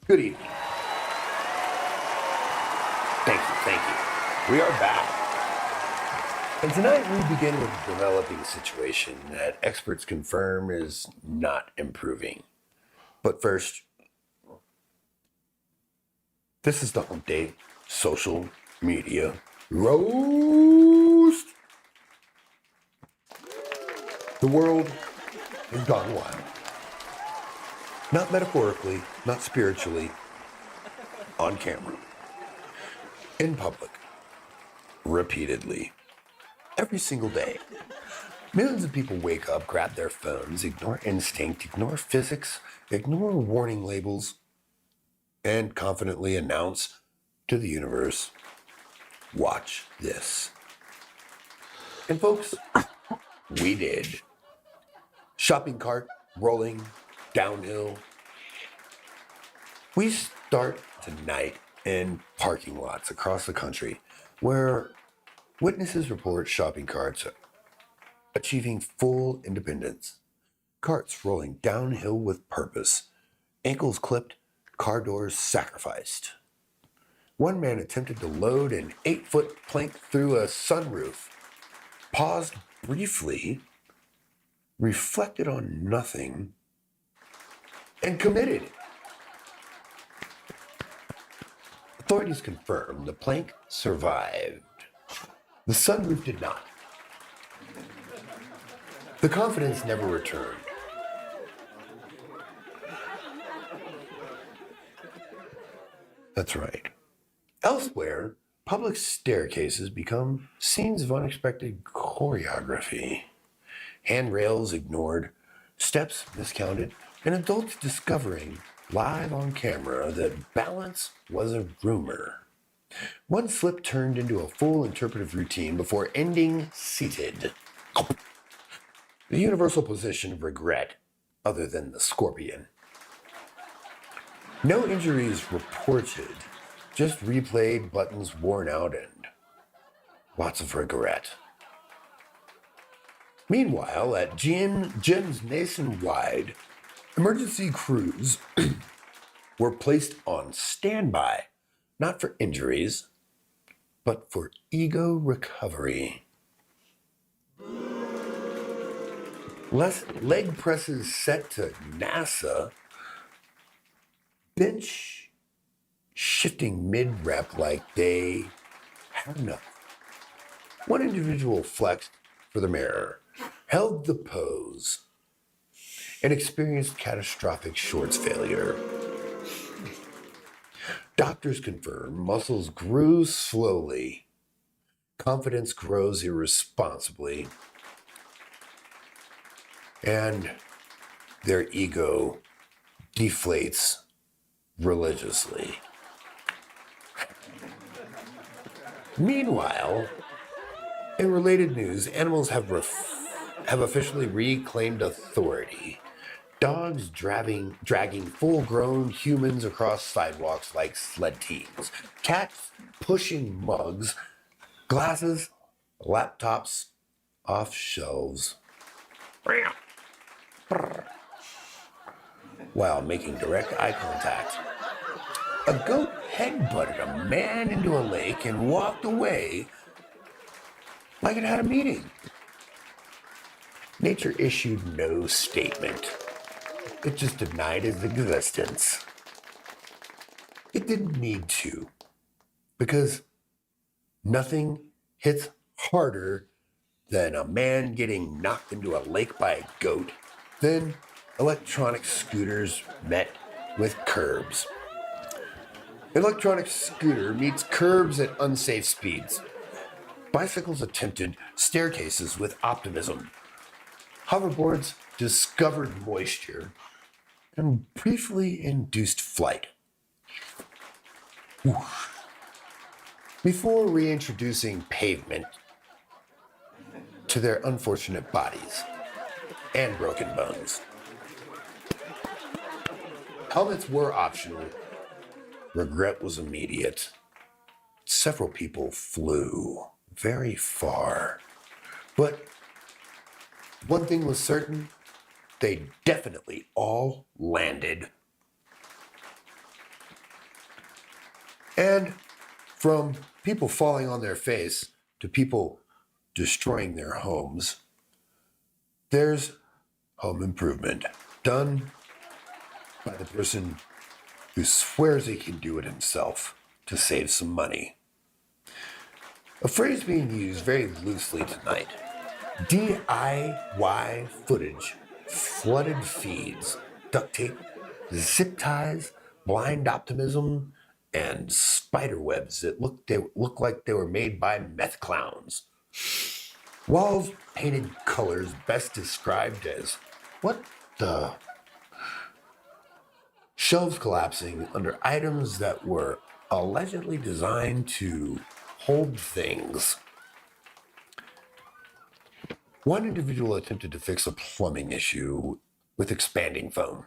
Good evening. Thank you. We are back. And tonight we begin with a developing situation that experts confirm is not improving. But first, this is the Hump Day Social Media Roast. The world has gone wild. Not metaphorically, not spiritually, on camera, in public, repeatedly, every single day. Millions of people wake up, grab their phones, ignore instinct, ignore physics, ignore warning labels, and confidently announce to the universe, watch this. And folks, we did. Shopping cart rolling downhill. We start tonight in parking lots across the country where witnesses report shopping carts achieving full independence. Carts rolling downhill with purpose, ankles clipped, car doors sacrificed. One man attempted to load an 8-foot plank through a sunroof, paused briefly, reflected on nothing, and committed. Authorities confirm the plank survived. The sunroof did not. The confidence never returned. That's right. Elsewhere, Public staircases become scenes of unexpected choreography. Handrails ignored, steps miscounted, and adults discovering live on camera that balance was a rumor. One slip turned into a full interpretive routine before ending seated. The universal position of regret, other than the scorpion. No injuries reported, just replayed buttons worn out and lots of regret. Meanwhile, at gyms nationwide, emergency crews were placed on standby, not for injuries, but for ego recovery. Leg presses set to NASA, bench shifting mid-rep like they had enough. One individual flexed for the mirror, held the pose, and experienced catastrophic shorts failure. Doctors confirm muscles grew slowly. Confidence grows irresponsibly. And their ego deflates religiously. Meanwhile, in related news, animals have officially reclaimed authority. Dogs dragging full-grown humans across sidewalks like sled teams. Cats pushing mugs, glasses, laptops off shelves. While making direct eye contact. A goat headbutted a man into a lake and walked away like it had a meeting. Nature issued no statement. It just denied its existence. It didn't need to, because nothing hits harder than a man getting knocked into a lake by a goat than electronic scooters met with curbs. Electronic scooter meets curbs at unsafe speeds. Bicycles attempted staircases with optimism. Hoverboards discovered moisture and briefly induced flight. Whoosh. Before reintroducing pavement to their unfortunate bodies and broken bones. Helmets were optional. Regret was immediate. Several people flew very far. But one thing was certain, they definitely all landed. And from people falling on their face to people destroying their homes, there's home improvement done by the person who swears he can do it himself to save some money. A phrase being used very loosely tonight. DIY footage, flooded feeds, duct tape, zip ties, blind optimism, and spider webs that look like they were made by meth clowns. Walls painted colors best described as, what the? Shelves collapsing under items that were allegedly designed to hold things. One individual attempted to fix a plumbing issue with expanding foam.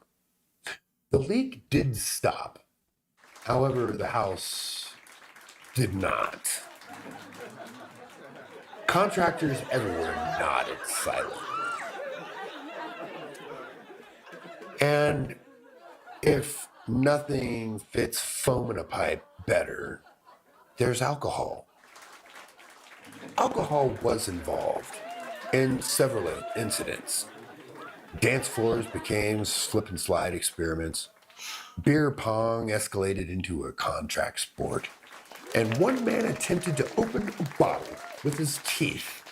The leak did stop. However, the house did not. Contractors everywhere nodded silently. And if nothing fits foam in a pipe better, there's alcohol. Alcohol was involved in several incidents. Dance floors became slip and slide experiments. Beer pong escalated into a contract sport. And one man attempted to open a bottle with his teeth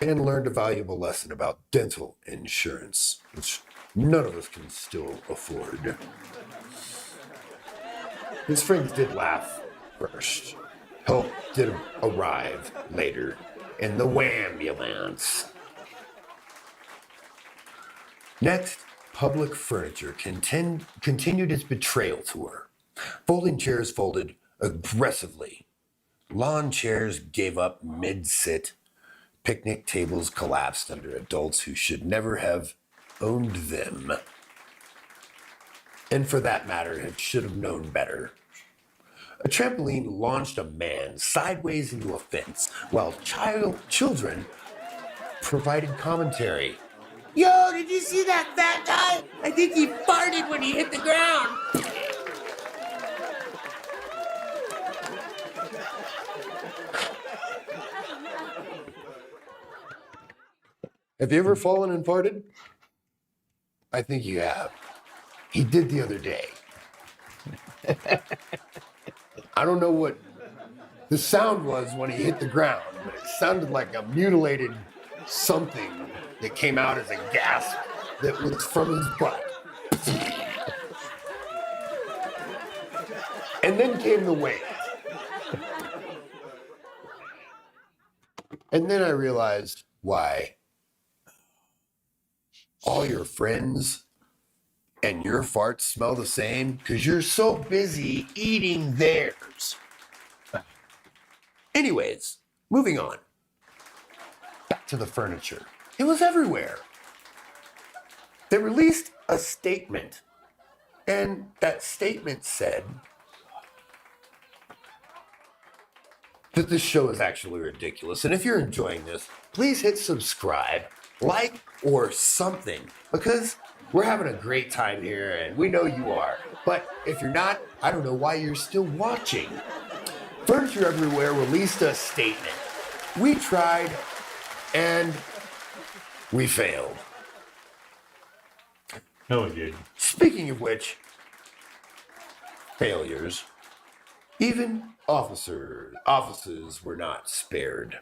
and learned a valuable lesson about dental insurance, which none of us can still afford. His friends did laugh first. Help did arrive later in the wambulance. Next, public furniture continued its betrayal tour. Folding chairs folded aggressively. Lawn chairs gave up mid-sit. Picnic tables collapsed under adults who should never have owned them. And for that matter, should have known better. A trampoline launched a man sideways into a fence, while children provided commentary. Yo, did you see that fat guy? I think he farted when he hit the ground. Have you ever fallen and farted? I think you have. He did the other day. I don't know what the sound was when he hit the ground, but it sounded like a mutilated something that came out as a gasp that was from his butt. And then came the wave. And then I realized why all your friends and your farts smell the same because you're so busy eating theirs. Anyways, moving on. Back to the furniture. It was everywhere. They released a statement, and that statement said that this show is actually ridiculous. And if you're enjoying this, please hit subscribe, like, or something, because we're having a great time here, and we know you are. But if you're not, I don't know why you're still watching. Furniture Everywhere released a statement. We tried, and we failed. No, it didn't. Speaking of which, failures, even offices were not spared.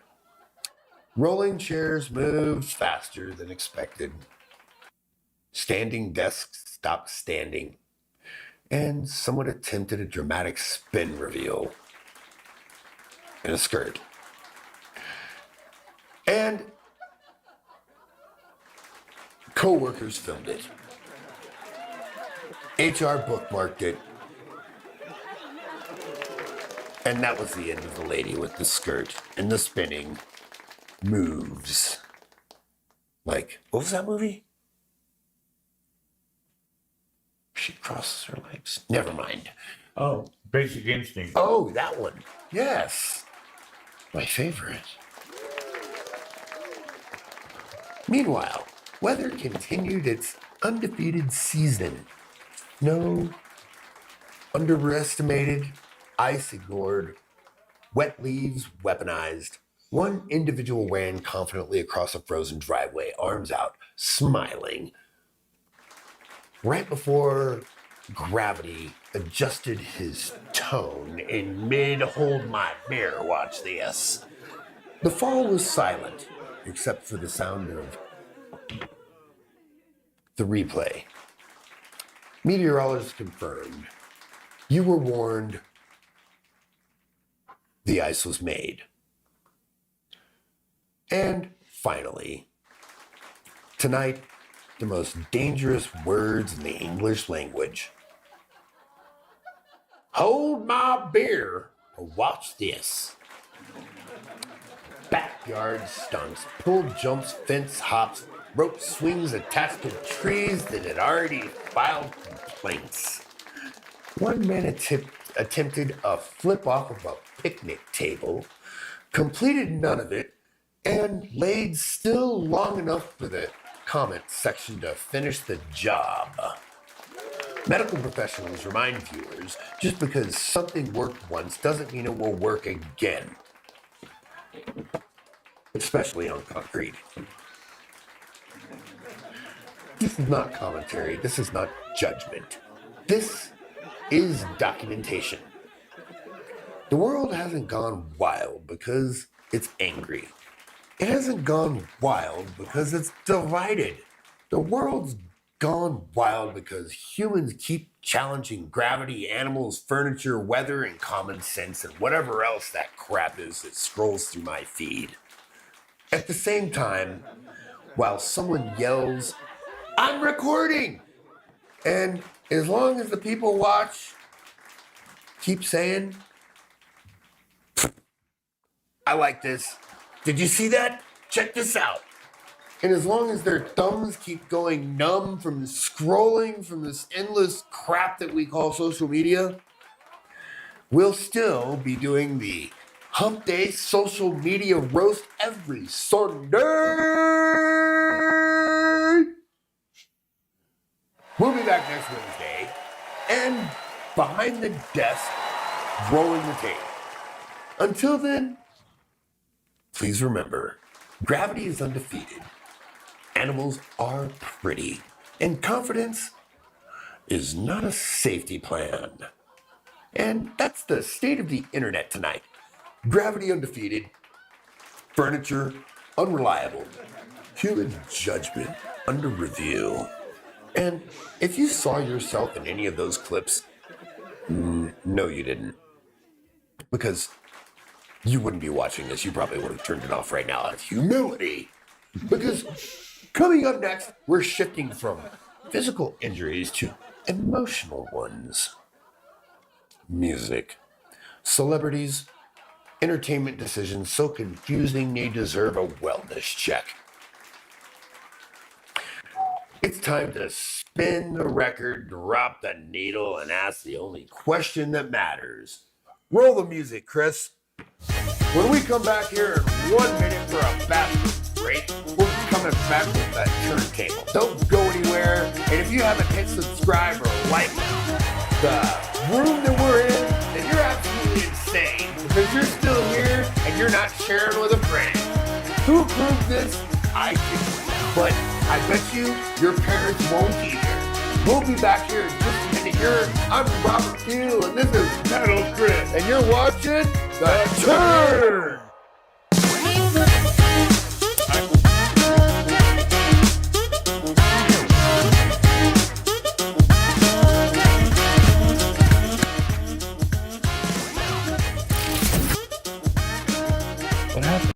Rolling chairs moved faster than expected. Standing desks stopped standing. And someone attempted a dramatic spin reveal in a skirt. And co-workers filmed it. HR bookmarked it. And that was the end of the lady with the skirt and the spinning moves. Like, what was that movie? She crosses her legs. Never mind. Oh, Basic Instinct. Oh, that one. Yes. My favorite. Meanwhile, weather continued its undefeated season. Snow underestimated, ice ignored, wet leaves weaponized. One individual ran confidently across a frozen driveway, arms out, smiling. Right before gravity adjusted his tone in mid hold my beer, watch this. The fall was silent, except for the sound of the replay. Meteorologists confirmed. You were warned. The ice was made. And finally, tonight, the most dangerous words in the English language. Hold my beer or watch this. Backyard stunts, pulled jumps, fence hops, rope swings attached to trees that had already filed complaints. One man attempted a flip off of a picnic table, completed none of it, and laid still long enough for the comment section to finish the job. Medical professionals remind viewers, just because something worked once doesn't mean it will work again. Especially on concrete. This is not commentary. This is not judgment. This is documentation. The world hasn't gone wild because it's angry. It hasn't gone wild because it's divided. The world's gone wild because humans keep challenging gravity, animals, furniture, weather, and common sense, and whatever else that crap is that scrolls through my feed. At the same time, while someone yells, "I'm recording!" and as long as the people watch keep saying, "I like this. Did you see that? Check this out." And as long as their thumbs keep going numb from scrolling from this endless crap that we call social media, we'll still be doing the Hump Day social media roast every Sunday. We'll be back next Wednesday and behind the desk rolling the tape. Until then, please remember, gravity is undefeated. Animals are pretty, and confidence is not a safety plan. And that's the state of the internet tonight. Gravity undefeated, furniture unreliable, human judgment under review. And if you saw yourself in any of those clips, no, you didn't. Because you wouldn't be watching this. You probably would have turned it off right now out of humility. Because coming up next, we're shifting from physical injuries to emotional ones. Music. Celebrities, entertainment decisions so confusing they deserve a wellness check. It's time to spin the record, drop the needle, and ask the only question that matters. Roll the music, Chris. When we come back here in 1 minute for a fast break, we're coming back with a turntable. Don't go anywhere. And if you haven't hit subscribe or like the room that we're in, then you're absolutely insane. Because you're still here and you're not sharing with a friend. Who proved this? I do. But I bet you your parents won't either. We'll be back here in just a minute. I'm Robert Peel, and this is Metal Chris, and you're watching The Turn! What happened?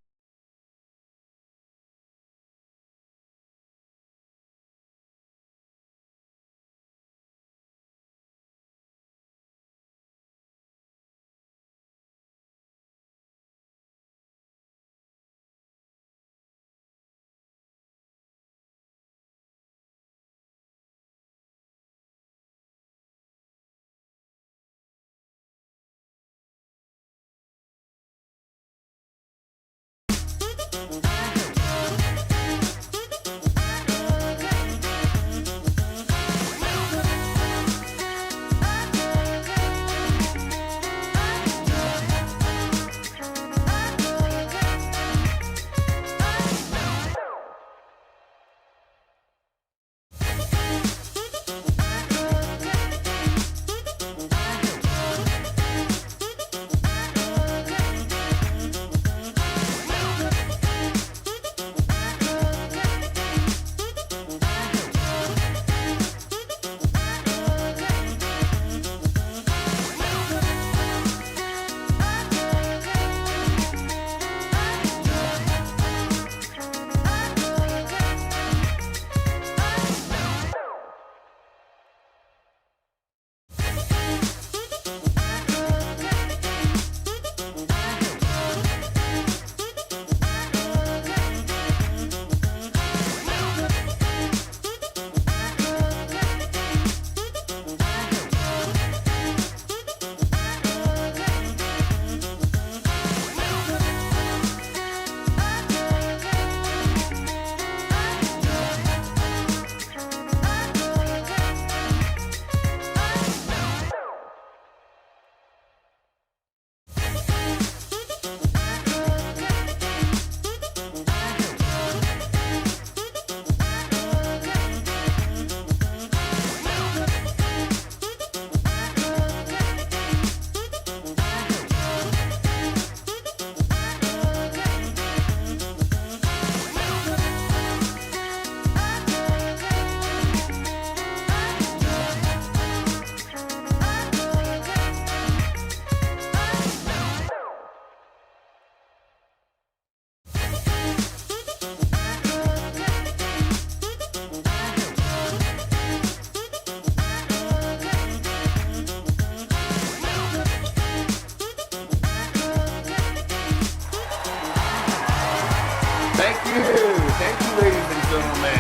Thank you, ladies and gentlemen.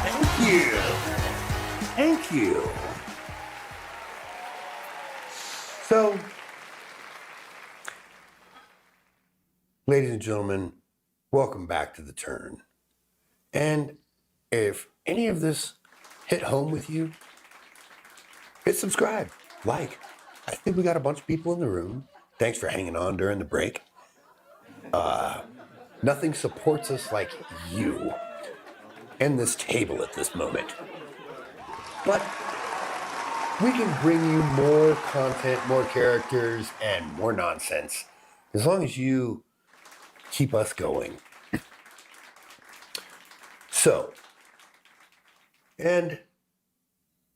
Thank you. Thank you. So, ladies and gentlemen, welcome back to The Turn. And if any of this hit home with you, hit subscribe, like. I think we got a bunch of people in the room. Thanks for hanging on during the break. Nothing supports us like you and this table at this moment. But we can bring you more content, more characters, and more nonsense as long as you keep us going. So, and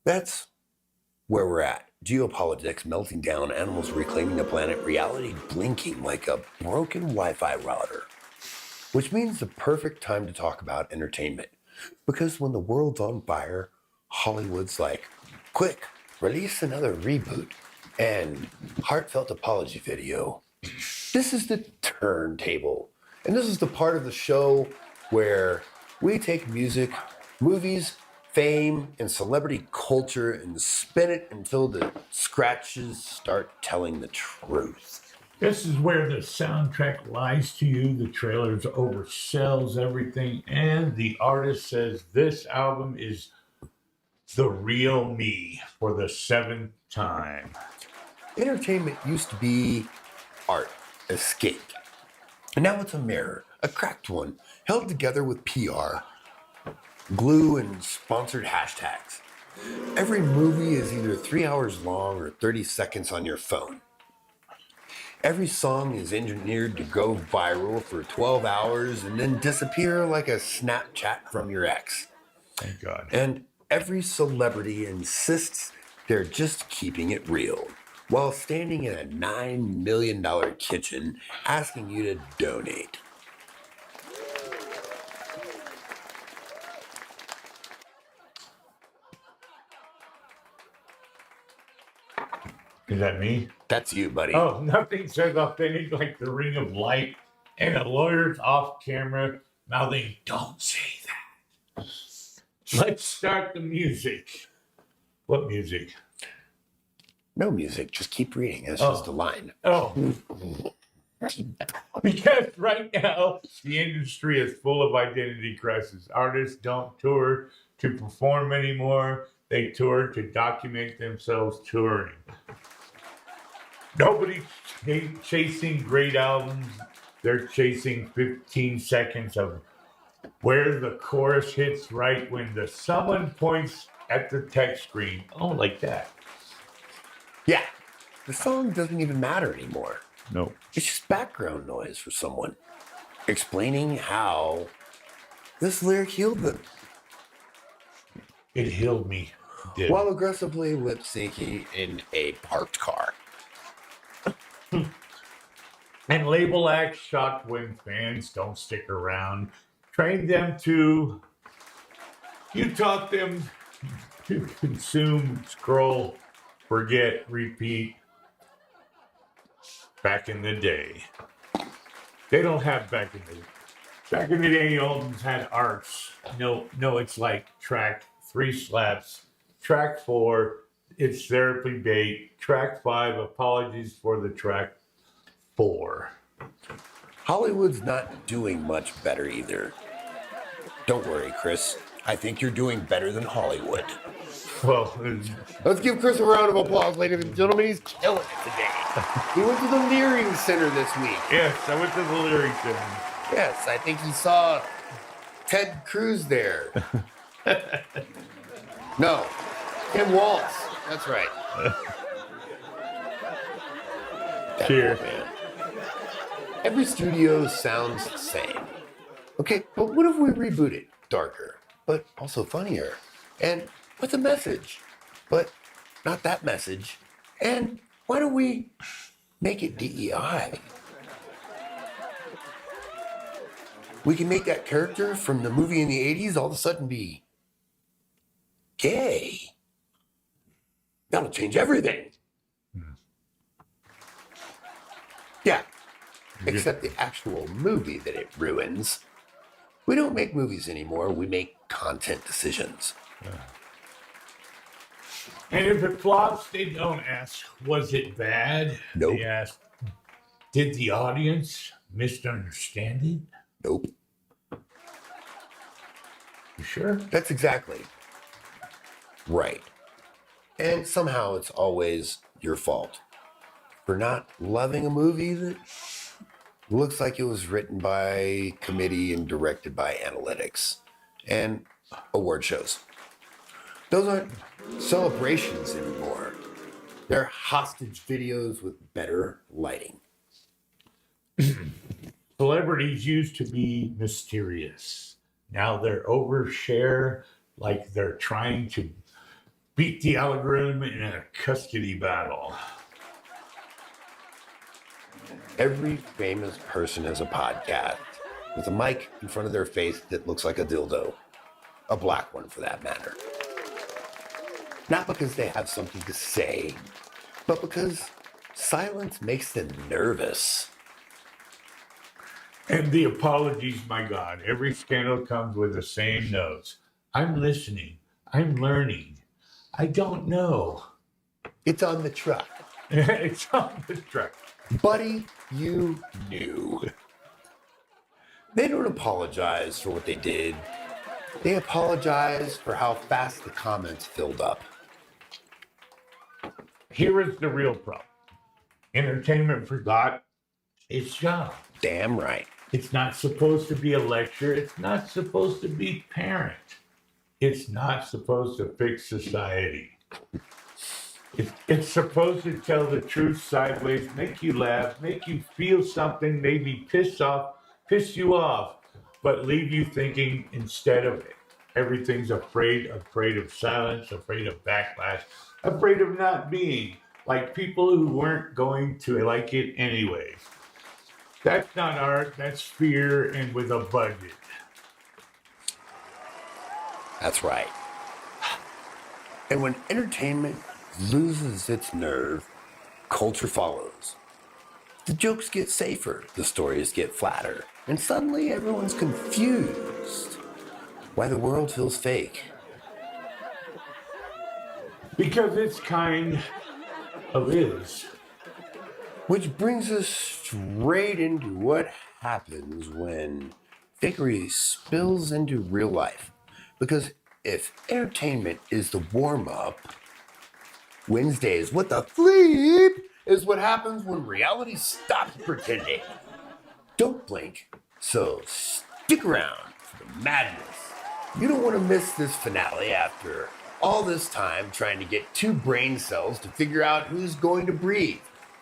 that's where we're at. Geopolitics melting down, animals reclaiming the planet, reality blinking like a broken Wi-Fi router. Which means the perfect time to talk about entertainment. Because when the world's on fire, Hollywood's like, quick, release another reboot and heartfelt apology video. This is the turntable. And this is the part of the show where we take music, movies, fame, and celebrity culture and spin it until the scratches start telling the truth. This is where the soundtrack lies to you, the trailers oversells everything, and the artist says this album is the real me for the 7th time. Entertainment used to be art, escape. And now it's a mirror, a cracked one, held together with PR, glue, and sponsored hashtags. Every movie is either 3 hours long or 30 seconds on your phone. Every song is engineered to go viral for 12 hours and then disappear like a Snapchat from your ex. Thank God. And every celebrity insists they're just keeping it real while standing in a $9 million kitchen asking you to donate. Is that me? That's you, buddy. Oh, nothing says authentic like the ring of light and a lawyer's off camera mouthing, don't say that. Let's start the music. What music? No music, just keep reading. It's just a line. Oh. Because right now, the industry is full of identity crisis. Artists don't tour to perform anymore. They tour to document themselves touring. Nobody's chasing great albums. They're chasing 15 seconds of where the chorus hits right when someone points at the text screen. Oh, like that. Yeah, the song doesn't even matter anymore. No. It's just background noise for someone explaining how this lyric healed them It healed me. It did. while aggressively lip syncing in a parked car. And label acts shocked when fans don't stick around. Train them to, you taught them to consume, scroll, forget, repeat. Back in the day. They don't have back in the day. Back in the day, albums had arcs. No, it's like track 3 slaps. Track 4, it's therapy bait. Track 5, apologies for the track 4. Hollywood's not doing much better either. Don't worry, Chris. I think you're doing better than Hollywood. Well, Let's give Chris a round of applause, ladies and gentlemen. He's killing it today. He went to the Leering Center this week. yes, I went to the lyrics. Yes, I think he saw Ted Cruz there. No, Tim Waltz. That's right. That Cheers. poor man. Every studio sounds the same. Okay, but what if we reboot it darker, but also funnier, and with a message, but not that message? And why don't we make it DEI? We can make that character from the movie in the 80s all of a sudden be gay. That'll change everything. Yeah, except the actual movie that it ruins. We don't make movies anymore, we make content decisions. And if it flops, they don't ask, was it bad? Nope. They ask, did the audience misunderstand it? Nope. You sure? That's exactly right. And somehow it's always your fault for not loving a movie that looks like it was written by committee and directed by analytics and award shows. Those aren't celebrations anymore. They're hostage videos with better lighting. Celebrities used to be mysterious. Now they're overshare, like they're trying to beat the algorithm in a custody battle. Every famous person has a podcast with a mic in front of their face that looks like a dildo. A black one, for that matter. Not because they have something to say, but because silence makes them nervous. And the apologies, my God. Every scandal comes with the same notes. I'm listening. I'm learning. I don't know. It's on the truck. It's on the track. Buddy, you knew. They don't apologize for what they did. They apologize for how fast the comments filled up. Here is the real problem. Entertainment forgot its job. Damn right. It's not supposed to be a lecture. It's not supposed to be parent. It's not supposed to fix society. It's supposed to tell the truth sideways, make you laugh, make you feel something, maybe piss you off, but leave you thinking instead of it. Everything's afraid of silence, afraid of backlash, afraid of not being like people who weren't going to like it anyways. That's not art, that's fear, and with a budget. That's right. And when entertainment loses its nerve, culture follows. The jokes get safer, the stories get flatter, and suddenly everyone's confused why the world feels fake. Because it's kind of is. Which brings us straight into what happens when fakery spills into real life. Because if entertainment is the warm-up, Wednesdays, what the bleep is what happens when reality stops pretending. Don't blink, so stick around for the madness. You don't want to miss this finale after all this time trying to get two brain cells to figure out who's going to breathe.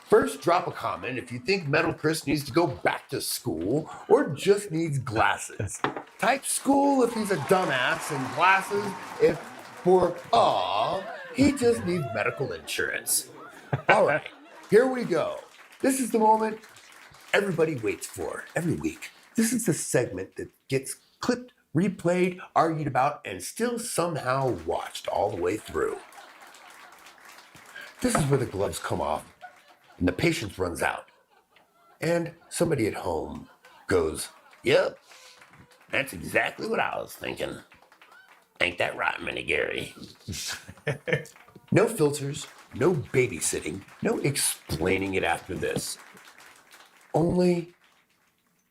First, drop a comment if you think Metal Chris needs to go back to school or just needs glasses. Type school if he's a dumbass and glasses if for he just needs medical insurance. All right, here we go. This is the moment everybody waits for every week. This is the segment that gets clipped, replayed, argued about, and still somehow watched all the way through. This is where the gloves come off and the patience runs out. And somebody at home goes, "Yep, that's exactly what I was thinking. Ain't that right, Minnie Gary?" No filters, no babysitting, no explaining it after this. Only,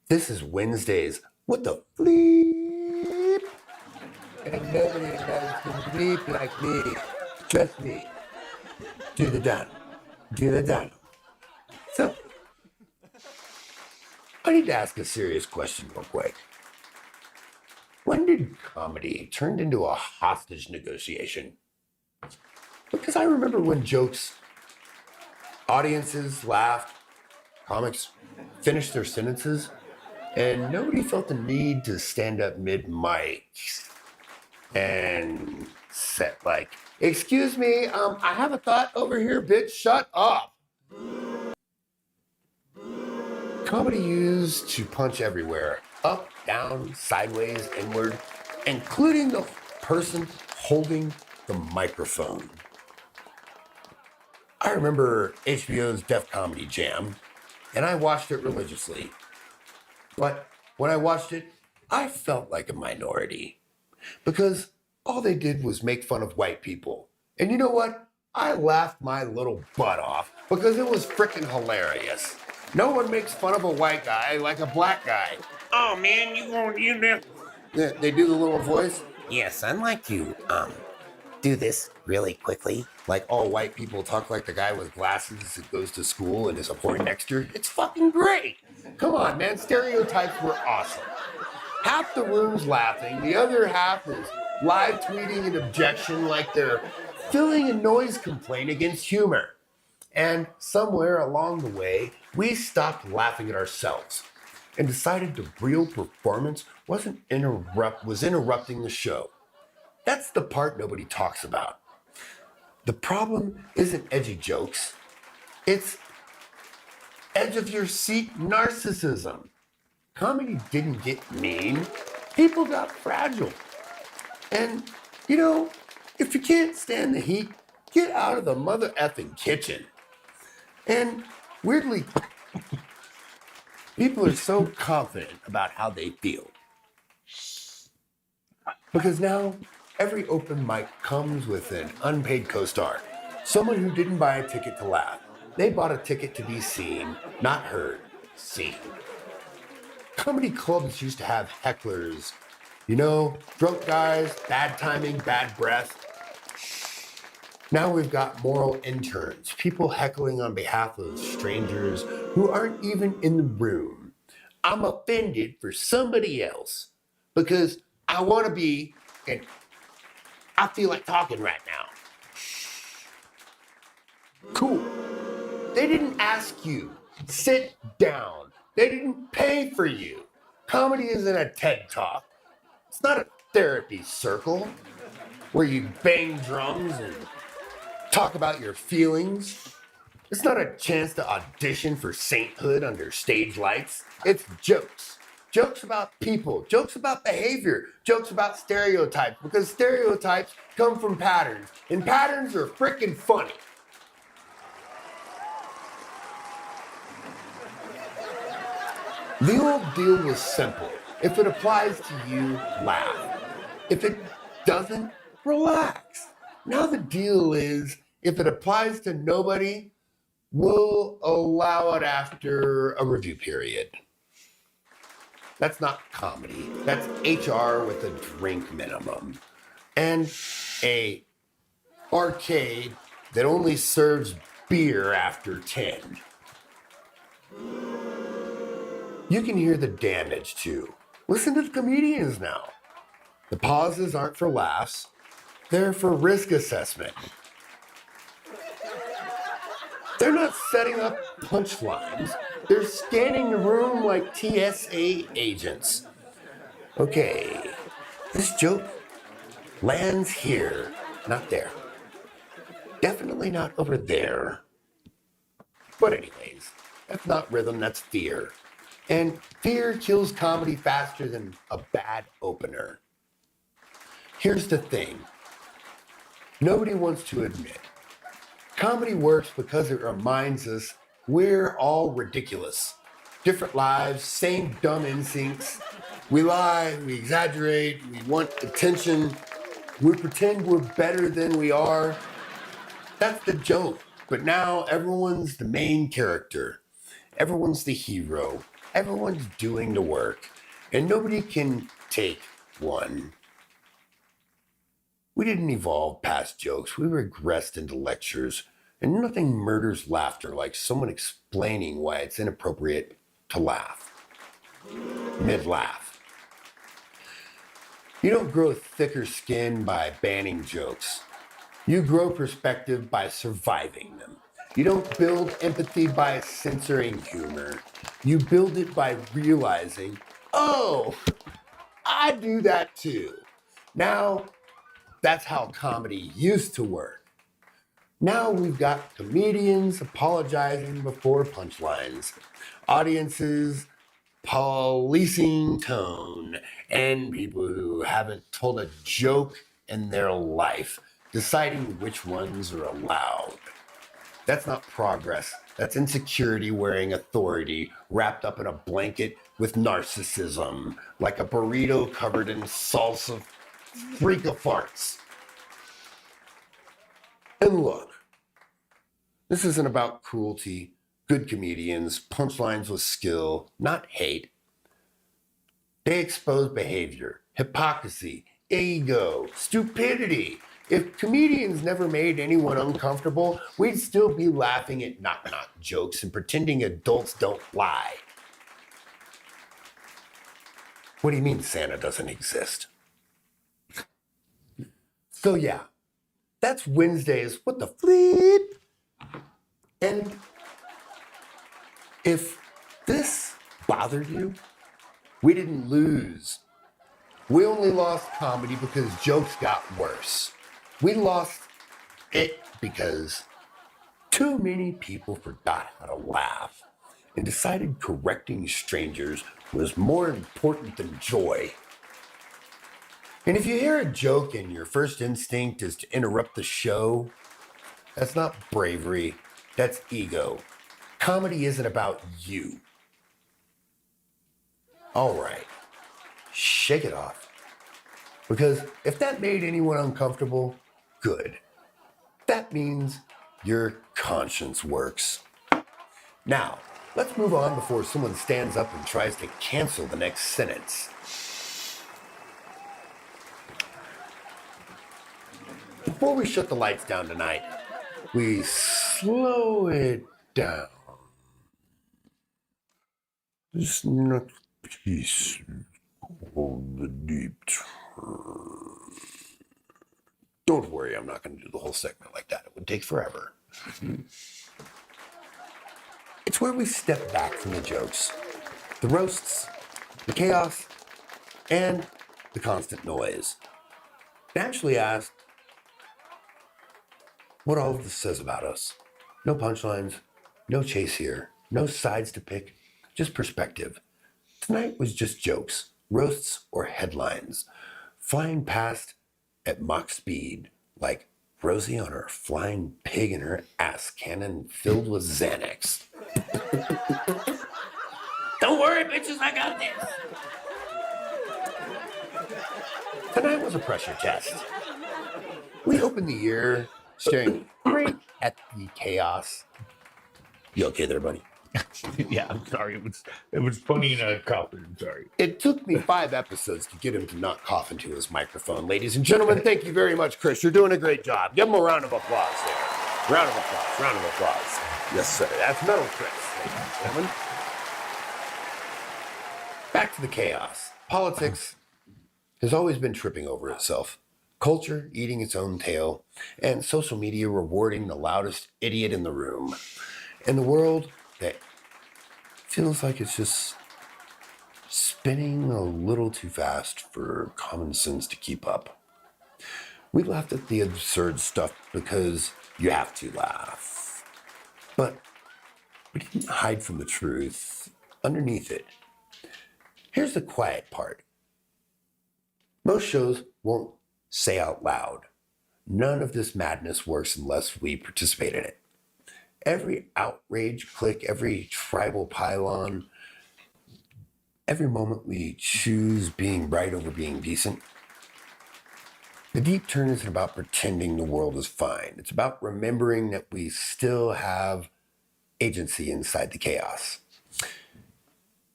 this is Wednesdays. What the bleep? And nobody knows to bleep like me. Trust me. Do the done. Do the done. So, I need to ask a serious question real quick. When did comedy turn into a hostage negotiation? Because I remember when jokes, audiences laughed, comics finished their sentences, and nobody felt the need to stand up mid-mic and set like, "Excuse me, I have a thought over here, bitch, shut up." Comedy used to punch everywhere, up, down, sideways, inward, including the person holding the microphone. I remember HBO's Def Comedy Jam, and I watched it religiously. But when I watched it, I felt like a minority because all they did was make fun of white people. And you know what? I laughed my little butt off because it was freaking hilarious. No one makes fun of a white guy like a black guy. Oh man, you know. They do the little voice. Yes, I'd like to do this really quickly. Like all white people talk like the guy with glasses that goes to school and is a Poindexter. It's fucking great. Come on, man. Stereotypes were awesome. Half the room's laughing, the other half is live tweeting an objection like they're filling a noise complaint against humor. And somewhere along the way, we stopped laughing at ourselves and decided the real performance was interrupting the show. That's the part nobody talks about. The problem isn't edgy jokes. It's edge of your seat narcissism. Comedy didn't get mean. People got fragile. And, you know, if you can't stand the heat, get out of the mother effing kitchen. And weirdly, people are so confident about how they feel. Because now every open mic comes with an unpaid co-star. Someone who didn't buy a ticket to laugh. They bought a ticket to be seen, not heard, seen. Comedy clubs used to have hecklers. You know, drunk guys, bad timing, bad breath. Now we've got moral interns, people heckling on behalf of strangers who aren't even in the room. I'm offended for somebody else because I want to be, and I feel like talking right now. Cool. They didn't ask you. Sit down. They didn't pay for you. Comedy isn't a TED Talk. It's not a therapy circle where you bang drums and talk about your feelings. It's not a chance to audition for sainthood under stage lights. It's jokes. Jokes about people, jokes about behavior, jokes about stereotypes, because stereotypes come from patterns, and patterns are freaking funny. The old deal was simple. If it applies to you, laugh. If it doesn't, relax. Now the deal is, if it applies to nobody, we'll allow it after a review period. That's not comedy. That's HR with a drink minimum. And a arcade that only serves beer after 10. You can hear the damage too. Listen to the comedians now. The pauses aren't for laughs. They're for risk assessment. They're not setting up punchlines. They're scanning the room like TSA agents. Okay, this joke lands here, not there. Definitely not over there. But anyways, that's not rhythm, that's fear. And fear kills comedy faster than a bad opener. Here's the thing. Nobody wants to admit. Comedy works because it reminds us we're all ridiculous. Different lives, same dumb instincts. We lie, we exaggerate, we want attention. We pretend we're better than we are. That's the joke. But now everyone's the main character. Everyone's the hero. Everyone's doing the work. And nobody can take one. We didn't evolve past jokes. We regressed into lectures. And nothing murders laughter like someone explaining why it's inappropriate to laugh. Mid-laugh. You don't grow thicker skin by banning jokes. You grow perspective by surviving them. You don't build empathy by censoring humor. You build it by realizing, oh, I do that too. Now, that's how comedy used to work. Now we've got comedians apologizing before punchlines, audiences policing tone, and people who haven't told a joke in their life deciding which ones are allowed. That's not progress, That's insecurity wearing authority wrapped up in a blanket with narcissism, like a burrito covered in salsa freak of farts. And look, this isn't about cruelty, good comedians, punchlines with skill, not hate. They expose behavior, hypocrisy, ego, stupidity. If comedians never made anyone uncomfortable, we'd still be laughing at knock-knock jokes and pretending adults don't lie. What do you mean Santa doesn't exist? So yeah, that's Wednesday's What the Flip? And if this bothered you, we didn't lose. We only lost comedy because jokes got worse. We lost it because too many people forgot how to laugh and decided correcting strangers was more important than joy. And if you hear a joke and your first instinct is to interrupt the show, that's not bravery, that's ego. Comedy isn't about you. All right, shake it off. Because if that made anyone uncomfortable, good. That means your conscience works. Now, let's move on before someone stands up and tries to cancel the next sentence. Before we shut the lights down tonight, we slow it down. This next piece called the deep turn. Don't worry, I'm not going to do the whole segment like that. It would take forever. It's where we step back from the jokes, the roasts, the chaos, and the constant noise. Naturally asked what all of this says about us. No punchlines, no chase here, no sides to pick, just perspective. Tonight was just jokes, roasts, or headlines, flying past at Mach speed, like Rosie on her flying pig in her ass cannon filled with Xanax. Don't worry, bitches, I got this. Tonight was a pressure test. We opened the year staring right at the chaos. You okay there, buddy? Yeah, I'm sorry. It was funny and I coughed. I'm sorry. It took me 5 episodes to get him to not cough into his microphone. Ladies and gentlemen, thank you very much, Chris. You're doing a great job. Give him a round of applause there. Round of applause, round of applause. Yes, sir. That's Metal Chris, ladies and gentlemen. Back to the chaos. Politics has always been tripping over itself. Culture eating its own tail, and social media rewarding the loudest idiot in the room. And the world that feels like it's just spinning a little too fast for common sense to keep up. We laughed at the absurd stuff because you have to laugh. But we didn't hide from the truth underneath it. Here's the quiet part. Most shows won't say out loud, none of this madness works unless we participate in it. Every outrage click, every tribal pylon, every moment we choose being right over being decent. The deep turn isn't about pretending the world is fine. It's about remembering that we still have agency inside the chaos.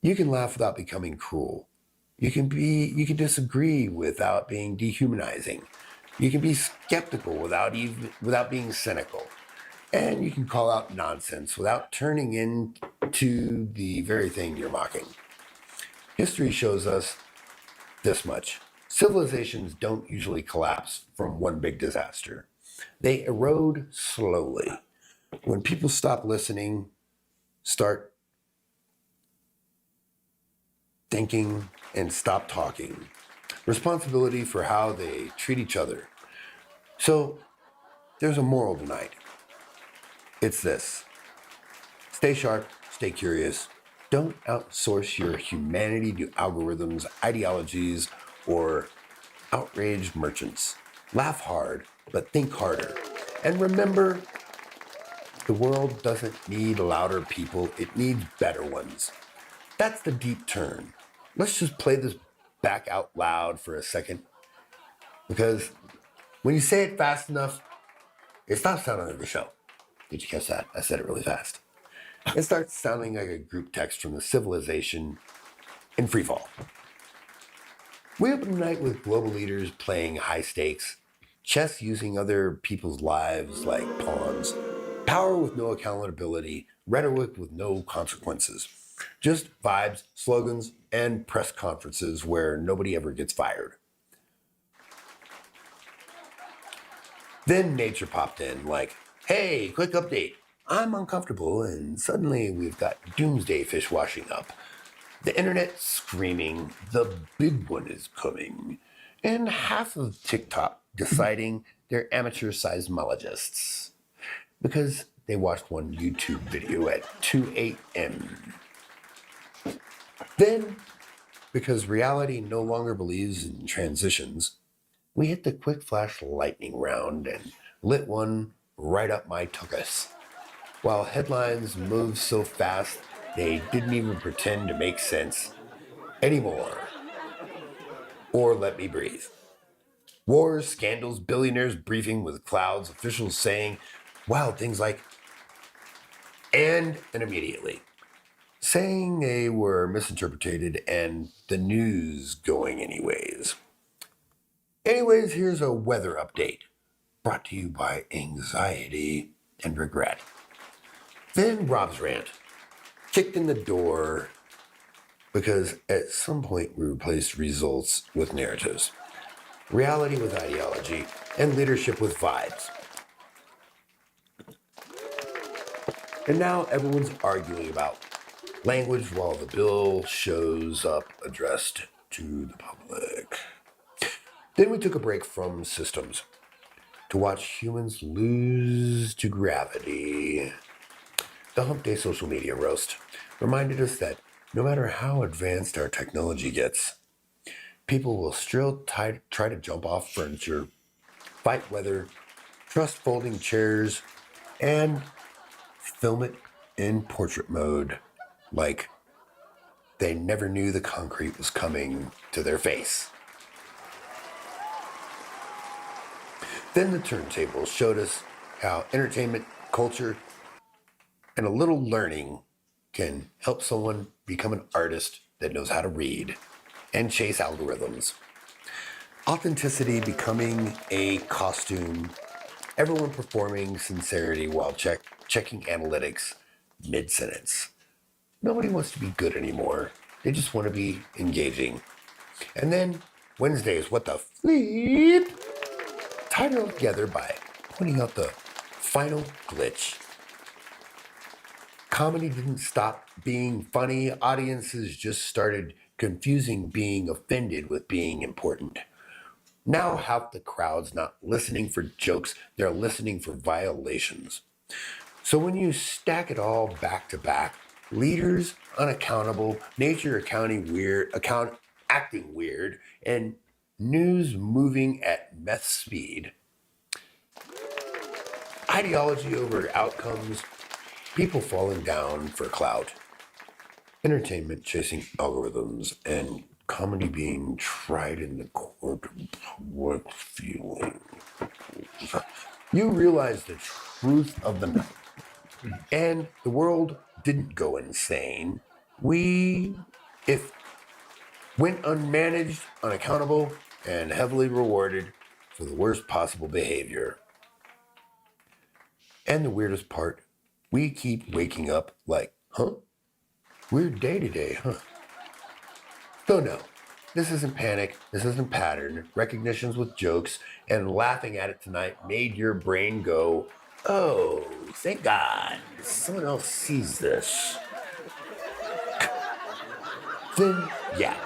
You can laugh without becoming cruel. You can disagree without being dehumanizing. You can be skeptical without being cynical. And you can call out nonsense without turning into the very thing you're mocking. History shows us this much. Civilizations don't usually collapse from one big disaster. They erode slowly. When people stop listening, start thinking, and stop talking. Responsibility for how they treat each other. So there's a moral tonight. It's this. Stay sharp, stay curious. Don't outsource your humanity to algorithms, ideologies, or outraged merchants. Laugh hard, but think harder. And remember, The world doesn't need louder people, it needs better ones. That's the deep turn. Let's just play this back out loud for a second. Because when you say it fast enough, it stops sounding like the show. Did you catch that? I said it really fast. It starts sounding like a group text from the civilization in freefall. We open the night with global leaders playing high stakes, chess using other people's lives like pawns, power with no accountability, rhetoric with no consequences. Just vibes, slogans, and press conferences where nobody ever gets fired. Then nature popped in like, hey, quick update. I'm uncomfortable, and suddenly we've got doomsday fish washing up. The internet screaming, the big one is coming. And half of TikTok deciding they're amateur seismologists because they watched one YouTube video at 2 a.m. Then, because reality no longer believes in transitions, we hit the quick flash lightning round and lit one right up my tuchus. While headlines moved so fast, they didn't even pretend to make sense anymore. Or let me breathe. Wars, scandals, billionaires briefing with clouds, officials saying wild things like, and immediately. Saying they were misinterpreted and the news going anyways. Anyways, here's a weather update brought to you by anxiety and regret. Then Rob's rant kicked in the door because at some point we replaced results with narratives, reality with ideology, and leadership with vibes. And now everyone's arguing about language while the bill shows up addressed to the public. Then we took a break from systems to watch humans lose to gravity. The Hump Day social media roast reminded us that no matter how advanced our technology gets, people will still try to jump off furniture, fight weather, trust folding chairs, and film it in portrait mode like they never knew the concrete was coming to their face. Then the turntable showed us how entertainment, culture, and a little learning can help someone become an artist that knows how to read and chase algorithms. Authenticity becoming a costume, everyone performing sincerity while checking analytics mid-sentence. Nobody wants to be good anymore. They just want to be engaging. And then Wednesdays, what the fleet? Tied it all together by pointing out the final glitch. Comedy didn't stop being funny. Audiences just started confusing being offended with being important. Now half the crowd's not listening for jokes, they're listening for violations. So when you stack it all back to back, leaders unaccountable, nature acting weird, and news moving at meth speed, ideology over outcomes, people falling down for clout, entertainment chasing algorithms, and comedy being tried in the court of public feeling. You realize the truth of the matter. And the world didn't go insane. We went unmanaged, unaccountable, and heavily rewarded for the worst possible behavior. And the weirdest part, we keep waking up like, weird day today, So no, this isn't panic, this isn't pattern. Recognitions with jokes and laughing at it tonight made your brain go, oh, thank God, someone else sees this. Then, yeah,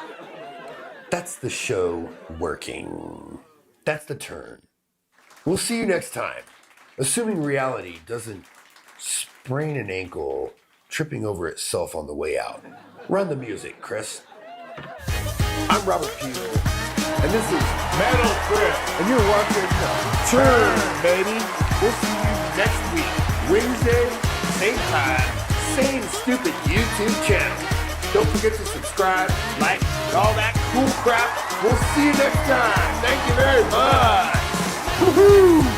that's the show working. That's the turn. We'll see you next time. Assuming reality doesn't sprain an ankle tripping over itself on the way out. Run the music, Chris. I'm Robert Pugh, and this is Metal Chris. and you're watching Turn, baby. We'll see you next week. Wednesday, same time, same stupid YouTube channel. Don't forget to subscribe, like, and all that cool crap. We'll see you next time. Thank you very much. Woohoo!